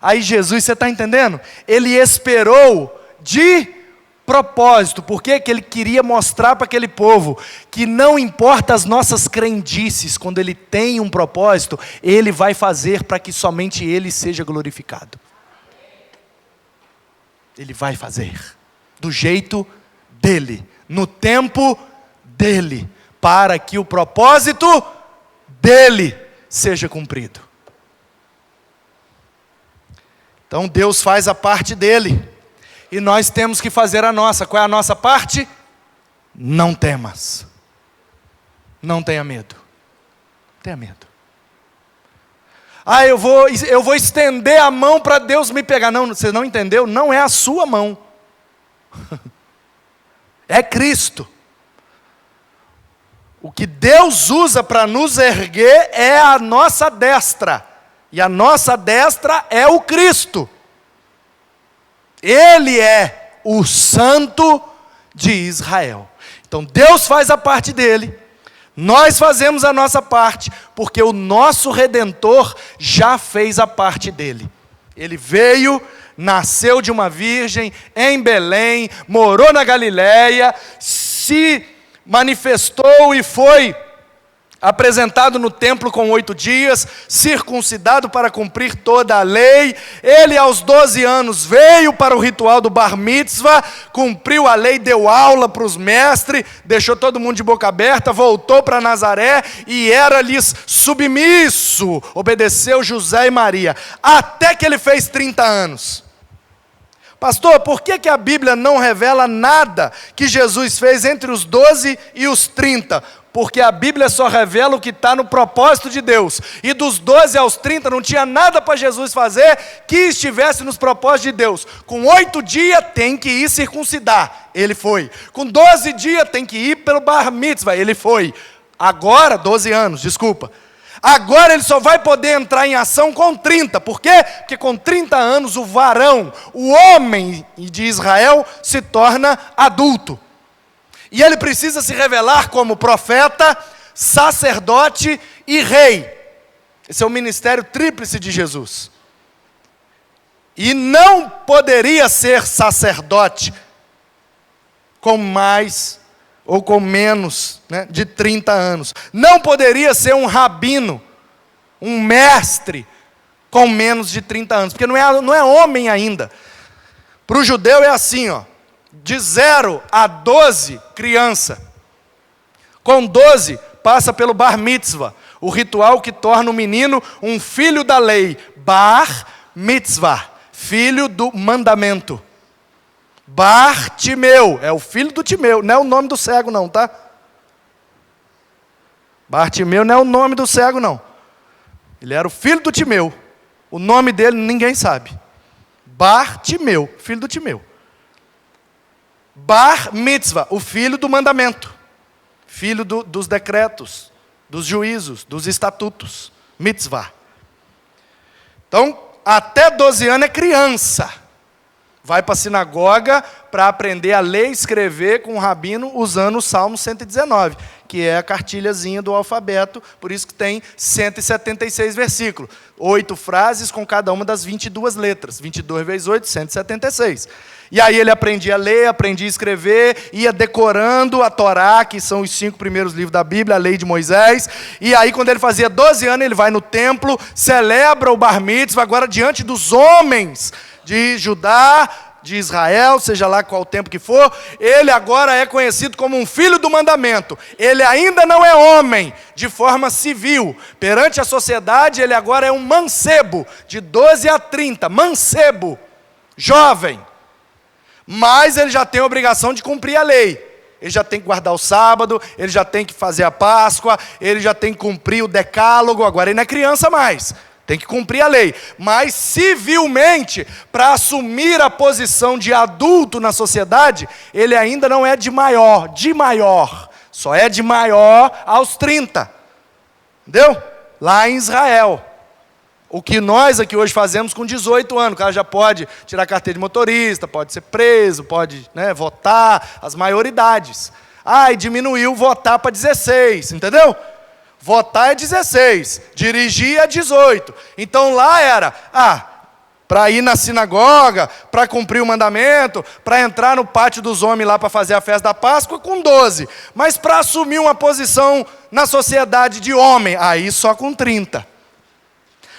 Aí Jesus, você está entendendo? Ele esperou de propósito. Por quê? Que ele queria mostrar para aquele povo que não importa as nossas crendices, quando ele tem um propósito, ele vai fazer para que somente ele seja glorificado. Ele vai fazer do jeito dele, no tempo dele, para que o propósito dele seja cumprido. Então Deus faz a parte dele, e nós temos que fazer a nossa. Qual é a nossa parte? Não temas. Não tenha medo. Tenha medo. Ah, eu vou estender a mão para Deus me pegar. Não, você não entendeu? Não é a sua mão. É Cristo. O que Deus usa para nos erguer é a nossa destra. E a nossa destra é o Cristo. Ele é o Santo de Israel. Então Deus faz a parte dele, nós fazemos a nossa parte, porque o nosso Redentor já fez a parte dele. Ele veio, nasceu de uma virgem em Belém, morou na Galileia, se manifestou e foi apresentado no templo com 8 dias, circuncidado para cumprir toda a lei. Ele aos 12 anos veio para o ritual do bar mitzvah, cumpriu a lei, deu aula para os mestres, deixou todo mundo de boca aberta, voltou para Nazaré e era-lhes submisso, obedeceu José e Maria, até que ele fez 30 anos. Pastor, por que a Bíblia não revela nada que Jesus fez entre os 12 e os 30? Porque a Bíblia só revela o que está no propósito de Deus. E dos 12 aos 30 não tinha nada para Jesus fazer que estivesse nos propósitos de Deus. Com 8 dias tem que ir circuncidar. Ele foi. Com 12 dias tem que ir pelo bar mitzvah. Ele foi. Agora, 12 anos, desculpa. Agora ele só vai poder entrar em ação com 30. Por quê? Porque com 30 anos o varão, o homem de Israel se torna adulto. E ele precisa se revelar como profeta, sacerdote e rei. Esse é o ministério tríplice de Jesus. E não poderia ser sacerdote com mais ou com menos, de 30 anos. Não poderia ser um rabino, um mestre, com menos de 30 anos. Porque não é homem ainda. Para o judeu é assim, de 0 a 12, criança. Com 12, passa pelo bar mitzvah, o ritual que torna o menino um filho da lei. Bar mitzvah, filho do mandamento. Bartimeu, é o filho do Timeu, não é o nome do cego não, tá? Bartimeu não é o nome do cego não. Ele era o filho do Timeu. O nome dele ninguém sabe. Bartimeu, filho do Timeu. Bar mitzvah, o filho do mandamento. Filho dos decretos, dos juízos, dos estatutos. Mitzvah. Então, até 12 anos é criança. Vai para a sinagoga para aprender a ler e escrever com o rabino usando o Salmo 119, que é a cartilhazinha do alfabeto, por isso que tem 176 versículos. 8 frases com cada uma das 22 letras. 22 vezes 8, 176. E aí ele aprendia a ler, aprendia a escrever, ia decorando a Torá, que são os 5 primeiros livros da Bíblia, a lei de Moisés. E aí quando ele fazia 12 anos, ele vai no templo, celebra o bar mitzvah, agora diante dos homens de Judá, de Israel, seja lá qual tempo que for, ele agora é conhecido como um filho do mandamento. Ele ainda não é homem, de forma civil. Perante a sociedade, ele agora é um mancebo, de 12 a 30, mancebo, jovem. Mas ele já tem a obrigação de cumprir a lei. Ele já tem que guardar o sábado, ele já tem que fazer a Páscoa, ele já tem que cumprir o decálogo. Agora ele não é criança mais. Tem que cumprir a lei. Mas civilmente, para assumir a posição de adulto na sociedade, ele ainda não é de maior. De maior. Só é de maior aos 30. Entendeu? Lá em Israel. O que nós aqui hoje fazemos com 18 anos. O cara já pode tirar carteira de motorista, pode ser preso, pode, né, votar, as maioridades. E diminuiu votar para 16, entendeu? Votar é 16, dirigir é 18. Então lá era, para ir na sinagoga, para cumprir o mandamento, para entrar no pátio dos homens lá para fazer a festa da Páscoa, com 12. Mas para assumir uma posição na sociedade de homem, aí só com 30.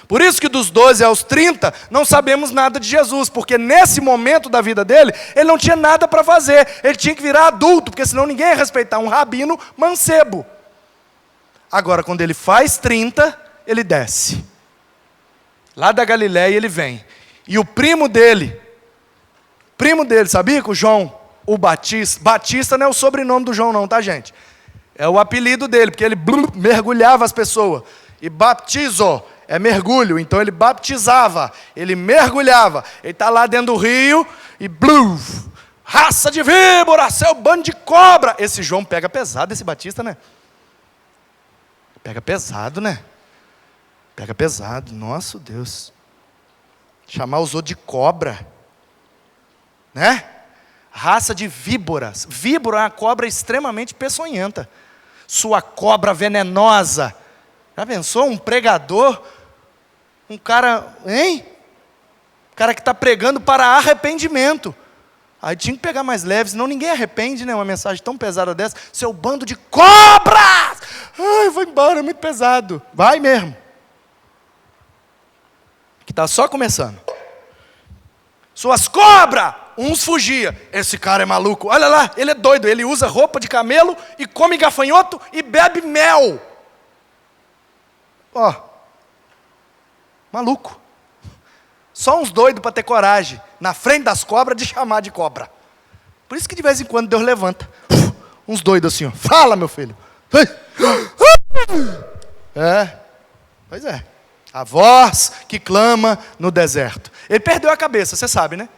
Por isso que dos 12 aos 30, não sabemos nada de Jesus, porque nesse momento da vida dele, ele não tinha nada para fazer, ele tinha que virar adulto, porque senão ninguém ia respeitar um rabino mancebo. Agora, quando ele faz 30, ele desce. Lá da Galiléia ele vem. E o primo dele, sabia que o João, o Batista, Batista não é o sobrenome do João não, tá gente? É o apelido dele, porque ele mergulhava as pessoas. E baptizo é mergulho, então ele baptizava, ele mergulhava. Ele está lá dentro do rio e raça de víbora, seu bando de cobra. Esse João pega pesado, esse Batista, né? Pega pesado, né? Pega pesado, nosso Deus. Chamar os outros de cobra, né? Raça de víboras. Víbora é uma cobra extremamente peçonhenta. Sua cobra venenosa. Já pensou? Um pregador, um cara, hein? Um cara que está pregando para arrependimento. Aí tinha que pegar mais leve, senão ninguém arrepende, né? Uma mensagem tão pesada dessa. Seu bando de cobras! Ai, vou embora, é muito pesado. Vai mesmo. Que está só começando. Suas cobras! Uns fugiam. Esse cara é maluco. Olha lá, ele é doido. Ele usa roupa de camelo e come gafanhoto e bebe mel. Maluco. Só uns doidos para ter coragem, na frente das cobras, de chamar de cobra. Por isso que de vez em quando Deus levanta. Uns doidos assim, ó. Fala, meu filho. Pois é. A voz que clama no deserto. Ele perdeu a cabeça, você sabe, né?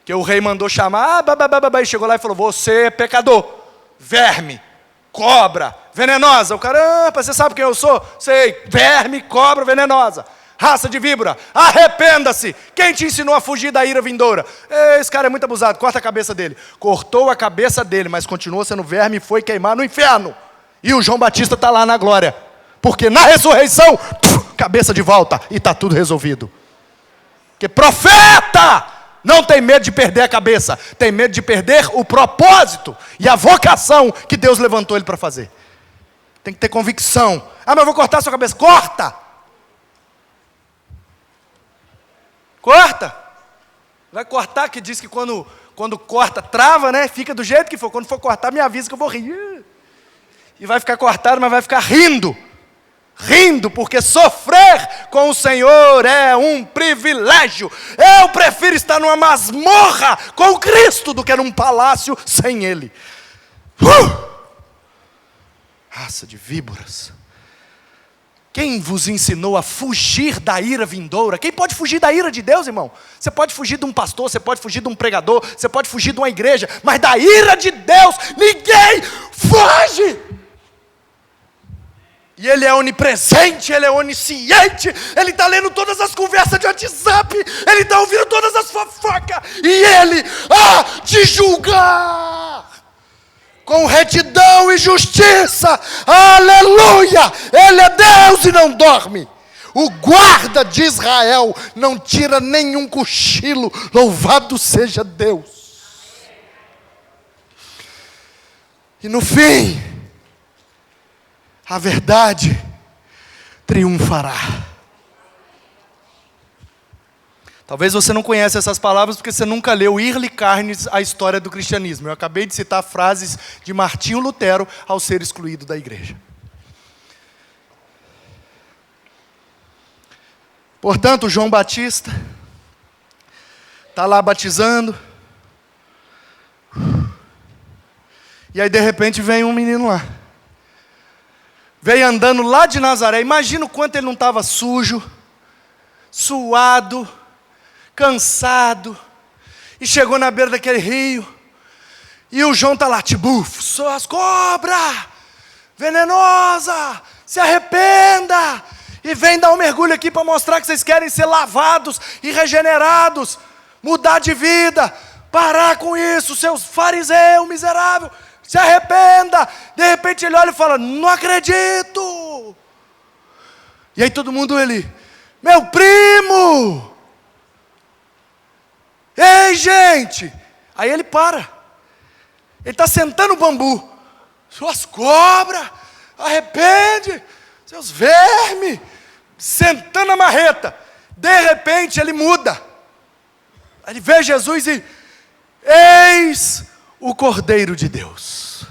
Que o rei mandou chamar, e chegou lá e falou, você é pecador, verme, cobra, venenosa. O cara, você sabe quem eu sou? Sei, verme, cobra, venenosa. Raça de víbora, arrependa-se. Quem te ensinou a fugir da ira vindoura? Esse cara é muito abusado, corta a cabeça dele. Cortou a cabeça dele, mas continuou sendo verme e foi queimar no inferno. E o João Batista está lá na glória. Porque na ressurreição, cabeça de volta e está tudo resolvido. Porque profeta não tem medo de perder a cabeça, tem medo de perder o propósito e a vocação que Deus levantou ele para fazer. Tem que ter convicção. Mas eu vou cortar a sua cabeça. Corta! Corta! Vai cortar, que diz que quando corta, trava, né? Fica do jeito que for. Quando for cortar, me avisa que eu vou rir. E vai ficar cortado, mas vai ficar rindo. Rindo, porque sofrer com o Senhor é um privilégio. Eu prefiro estar numa masmorra com Cristo do que num palácio sem Ele. Raça de víboras. Quem vos ensinou a fugir da ira vindoura? Quem pode fugir da ira de Deus, irmão? Você pode fugir de um pastor, você pode fugir de um pregador, você pode fugir de uma igreja, mas da ira de Deus, ninguém foge! E Ele é onipresente, Ele é onisciente, Ele está lendo todas as conversas de WhatsApp, Ele está ouvindo todas as fofocas, e Ele há de julgar com retidão e justiça. Aleluia! Ele é Deus e não dorme. O guarda de Israel não tira nenhum cochilo. Louvado seja Deus. E no fim, a verdade triunfará. Talvez você não conheça essas palavras porque você nunca leu Irli Carnes, a história do cristianismo. Eu acabei de citar frases de Martinho Lutero ao ser excluído da igreja. Portanto, João Batista está lá batizando. E aí de repente vem um menino lá. veio andando lá de Nazaré. Imagina o quanto ele não estava sujo, suado, cansado. E chegou na beira daquele rio. E o João está lá, tibuf, suas cobras, venenosa, se arrependa. E vem dar um mergulho aqui para mostrar que vocês querem ser lavados e regenerados, mudar de vida, parar com isso, seus fariseus miserável, se arrependa. De repente ele olha e fala, não acredito. E aí todo mundo meu primo, ei gente. Aí ele para, ele está sentando o bambu, suas cobras, arrepende, seus vermes, sentando a marreta. De repente ele muda, ele vê Jesus e, eis o Cordeiro de Deus,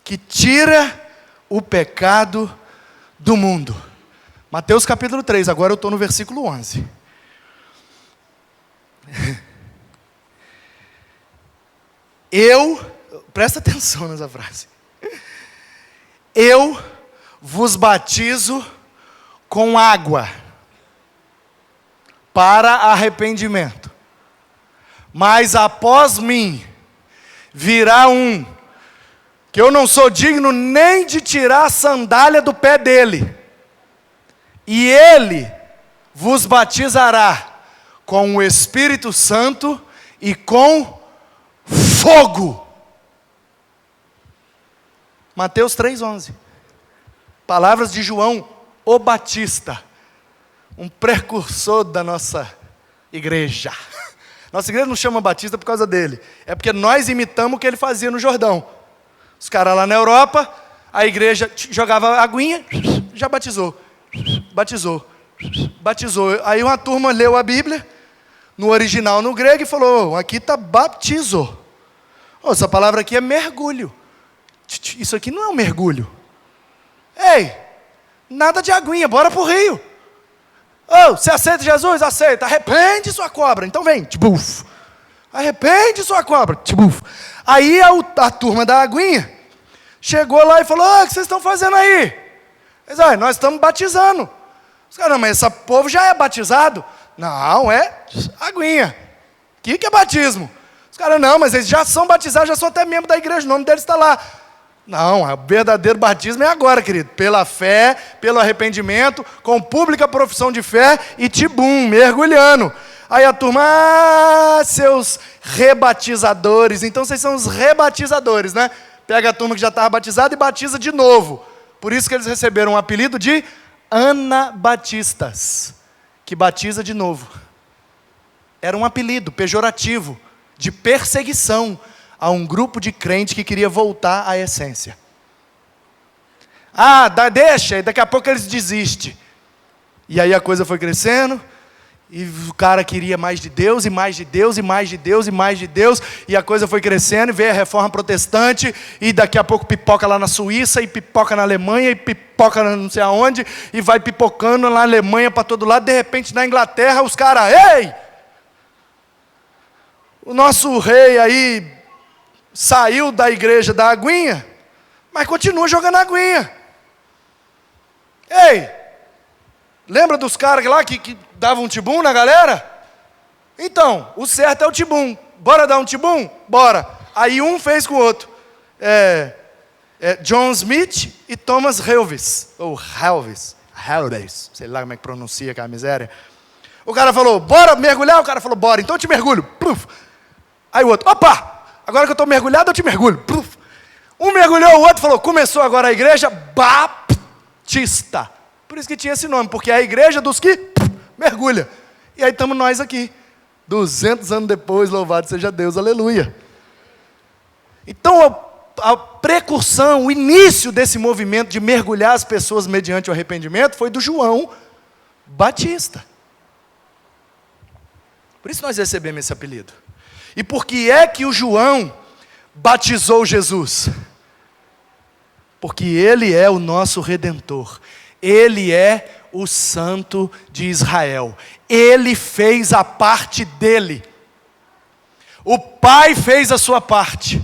que tira o pecado do mundo. Mateus capítulo 3, agora eu estou no versículo 11. Presta atenção nessa frase. Eu vos batizo com água para arrependimento. Mas após mim virá um, que eu não sou digno nem de tirar a sandália do pé dele. E ele vos batizará com o Espírito Santo e com fogo. Mateus 3,11. Palavras de João, o Batista, um precursor da nossa igreja. Nossa igreja não chama Batista por causa dele, é porque nós imitamos o que ele fazia no Jordão. Os caras lá na Europa, a igreja jogava aguinha, já batizou. Aí uma turma leu a Bíblia, no original, no grego, e falou, aqui está baptizo. Essa palavra aqui é mergulho. Isso aqui não é um mergulho. Ei, nada de aguinha, bora pro rio. Você aceita Jesus? Aceita. Arrepende sua cobra. Então vem. Tibuf. Arrepende sua cobra. Tibuf. Aí a turma da aguinha chegou lá e falou, o que vocês estão fazendo aí? Eles, nós estamos batizando. Os caras, não, mas esse povo já é batizado? Não, é aguinha. O que é batismo? Os caras, não, mas eles já são batizados, já são até membros da igreja, o nome deles está lá. Não, o verdadeiro batismo é agora, querido. Pela fé, pelo arrependimento, com pública profissão de fé e tibum, mergulhando. Aí a turma, seus rebatizadores. Então vocês são os rebatizadores, né? Pega a turma que já estava batizada e batiza de novo. Por isso que eles receberam o apelido de anabatistas, que batiza de novo. Era um apelido pejorativo, de perseguição a um grupo de crente que queria voltar à essência. Deixa, e daqui a pouco eles desistem. E aí a coisa foi crescendo, e o cara queria mais de Deus, e mais de Deus, e mais de Deus, e mais de Deus, e a coisa foi crescendo, e veio a reforma protestante, e daqui a pouco pipoca lá na Suíça, e pipoca na Alemanha, e pipoca não sei aonde, e vai pipocando na Alemanha para todo lado. De repente na Inglaterra os caras, ei! O nosso rei aí saiu da igreja da aguinha, mas continua jogando aguinha. Ei, lembra dos caras lá que davam um tibum na galera? Então, o certo é o tibum. Bora dar um tibum? Bora. Aí um fez com o outro. John Smith e Thomas Helvis. Ou Helvis, sei lá como é que pronuncia aquela miséria. O cara falou, bora mergulhar? O cara falou, bora. Então eu te mergulho. Pluf. Aí o outro, opa, agora que eu estou mergulhado, eu te mergulho. Pluf. Um mergulhou, o outro falou, começou agora a igreja Baptista. Por isso que tinha esse nome, porque é a igreja dos que mergulha. E aí estamos nós aqui, 200 anos depois, louvado seja Deus, aleluia. Então, a precursão, o início desse movimento de mergulhar as pessoas mediante o arrependimento foi do João Batista. Por isso nós recebemos esse apelido. E por que é que o João batizou Jesus? Porque ele é o nosso Redentor. Ele é o Santo de Israel. Ele fez a parte dele. O Pai fez a sua parte.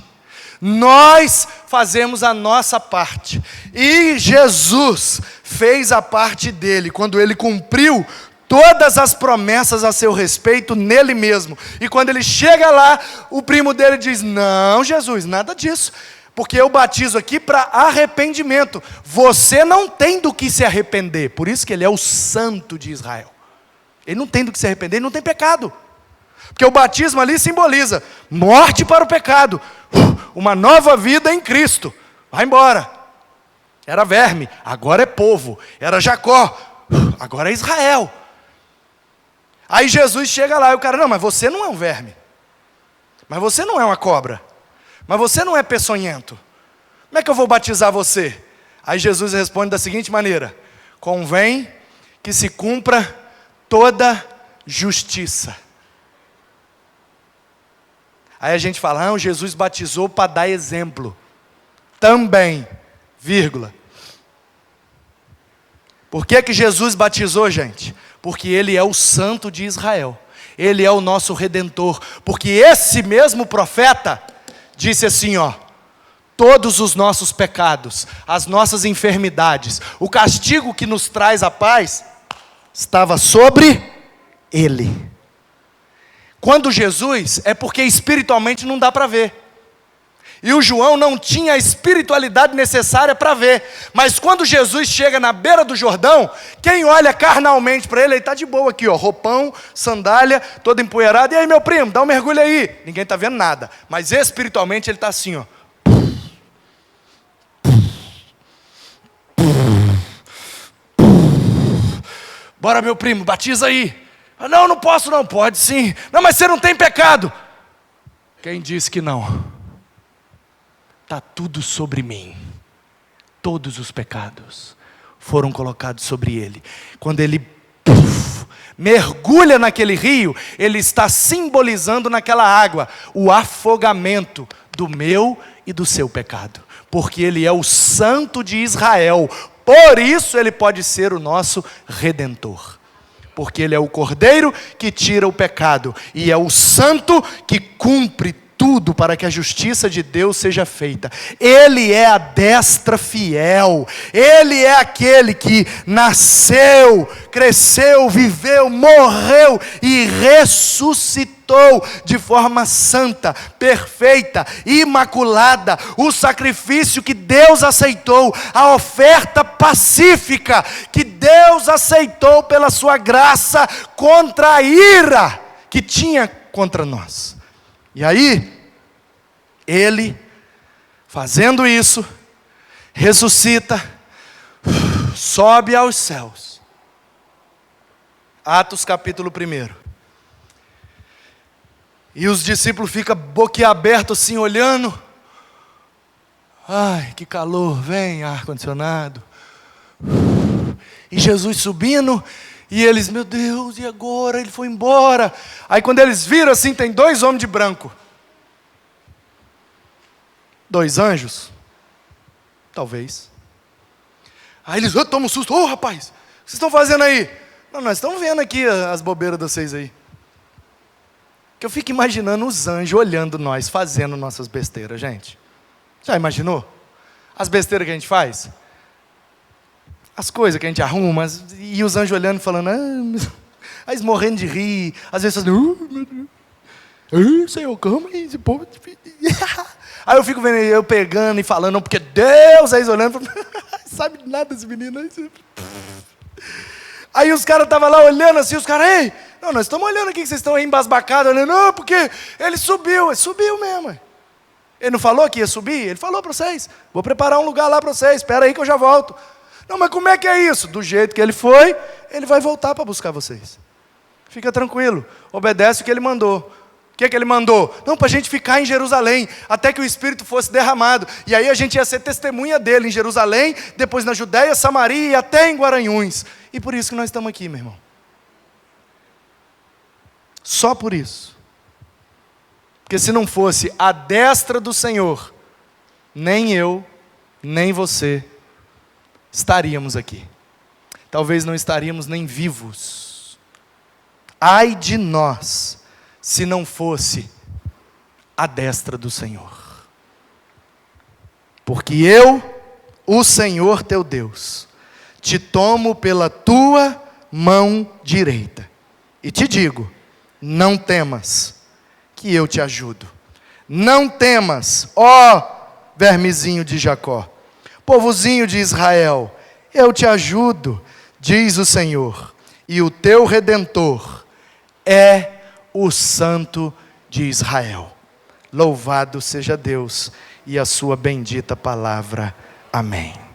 Nós fazemos a nossa parte. E Jesus fez a parte dele, quando ele cumpriu todas as promessas a seu respeito nele mesmo. E quando ele chega lá, o primo dele diz: não, Jesus, nada disso. Porque eu batizo aqui para arrependimento. Você não tem do que se arrepender. Por isso que ele é o santo de Israel. Ele não tem do que se arrepender, ele não tem pecado. Porque o batismo ali simboliza morte para o pecado, uma nova vida em Cristo. Vai embora. Era verme, agora é povo. Era Jacó, agora é Israel. Aí Jesus chega lá e o cara: não, mas você não é um verme. Mas você não é uma cobra. Mas você não é peçonhento. Como é que eu vou batizar você? Aí Jesus responde da seguinte maneira: convém que se cumpra toda justiça. Aí a gente fala: não, Jesus batizou para dar exemplo. Também, vírgula. Por que que Jesus batizou, gente? Porque Ele é o santo de Israel. Ele é o nosso Redentor. Porque esse mesmo profeta disse assim, ó: todos os nossos pecados, as nossas enfermidades, o castigo que nos traz a paz, estava sobre Ele. Quando Jesus, é porque espiritualmente não dá para ver. E o João não tinha a espiritualidade necessária para ver. Mas quando Jesus chega na beira do Jordão, quem olha carnalmente para ele está de boa aqui, ó, roupão, sandália, todo empoeirado. E aí, meu primo, dá um mergulho aí. Ninguém está vendo nada. Mas espiritualmente ele está assim, ó. Bora, meu primo, batiza aí. Ah, não, não posso não. Pode sim. Não, mas você não tem pecado. Quem disse que não? Está tudo sobre mim. Todos os pecados foram colocados sobre ele. Quando ele mergulha naquele rio, ele está simbolizando naquela água o afogamento do meu e do seu pecado. Porque ele é o santo de Israel. Por isso ele pode ser o nosso Redentor. Porque ele é o Cordeiro que tira o pecado. E é o santo que cumpre tudo para que a justiça de Deus seja feita. Ele é a destra fiel. Ele é aquele que nasceu, cresceu, viveu, morreu e ressuscitou de forma santa, perfeita, imaculada. O sacrifício que Deus aceitou, a oferta pacífica que Deus aceitou pela sua graça contra a ira que tinha contra nós. E aí, ele, fazendo isso, ressuscita, sobe aos céus. Atos capítulo 1. E os discípulos ficam boquiabertos assim, olhando. Ai, que calor, vem ar-condicionado. E Jesus subindo, e eles, meu Deus, e agora? Ele foi embora. Aí quando eles viram assim, tem 2 homens de branco. 2 anjos? Talvez. Aí eles tomam um susto. Ô, rapaz, o que vocês estão fazendo aí? Não, nós estamos vendo aqui as bobeiras de vocês aí. Que eu fico imaginando os anjos olhando nós, fazendo nossas besteiras, gente. Já imaginou? As besteiras que a gente faz? As coisas que a gente arruma, e os anjos olhando e falando, aí eles morrendo de rir, às vezes fazendo, meu Deus, Senhor, calma aí, esse povo. Aí eu fico vendo eu pegando e falando, não, porque Deus, aí eles olhando, sabe nada esse menino aí. Aí os caras estavam lá olhando assim, os caras, ei, não, nós estamos olhando aqui que vocês estão aí embasbacados, olhando, não, porque ele subiu mesmo. Ele não falou que ia subir? Ele falou para vocês, vou preparar um lugar lá para vocês, espera aí que eu já volto. Não, mas como é que é isso? Do jeito que ele foi, ele vai voltar para buscar vocês. Fica tranquilo, obedece o que ele mandou. O que ele mandou? Não, para a gente ficar em Jerusalém, até que o Espírito fosse derramado. E aí a gente ia ser testemunha dele em Jerusalém, depois na Judéia, Samaria e até em Guaranhuns. E por isso que nós estamos aqui, meu irmão. Só por isso. Porque se não fosse a destra do Senhor, nem eu, nem você estaríamos aqui. Talvez não estaríamos nem vivos. Ai de nós, se não fosse a destra do Senhor. porque eu, o Senhor teu Deus, te tomo pela tua mão direita e te digo: não temas, que eu te ajudo. Não temas, ó vermezinho de Jacó, povozinho de Israel, eu te ajudo, diz o Senhor, e o teu Redentor é o Santo de Israel. Louvado seja Deus e a sua bendita palavra. Amém.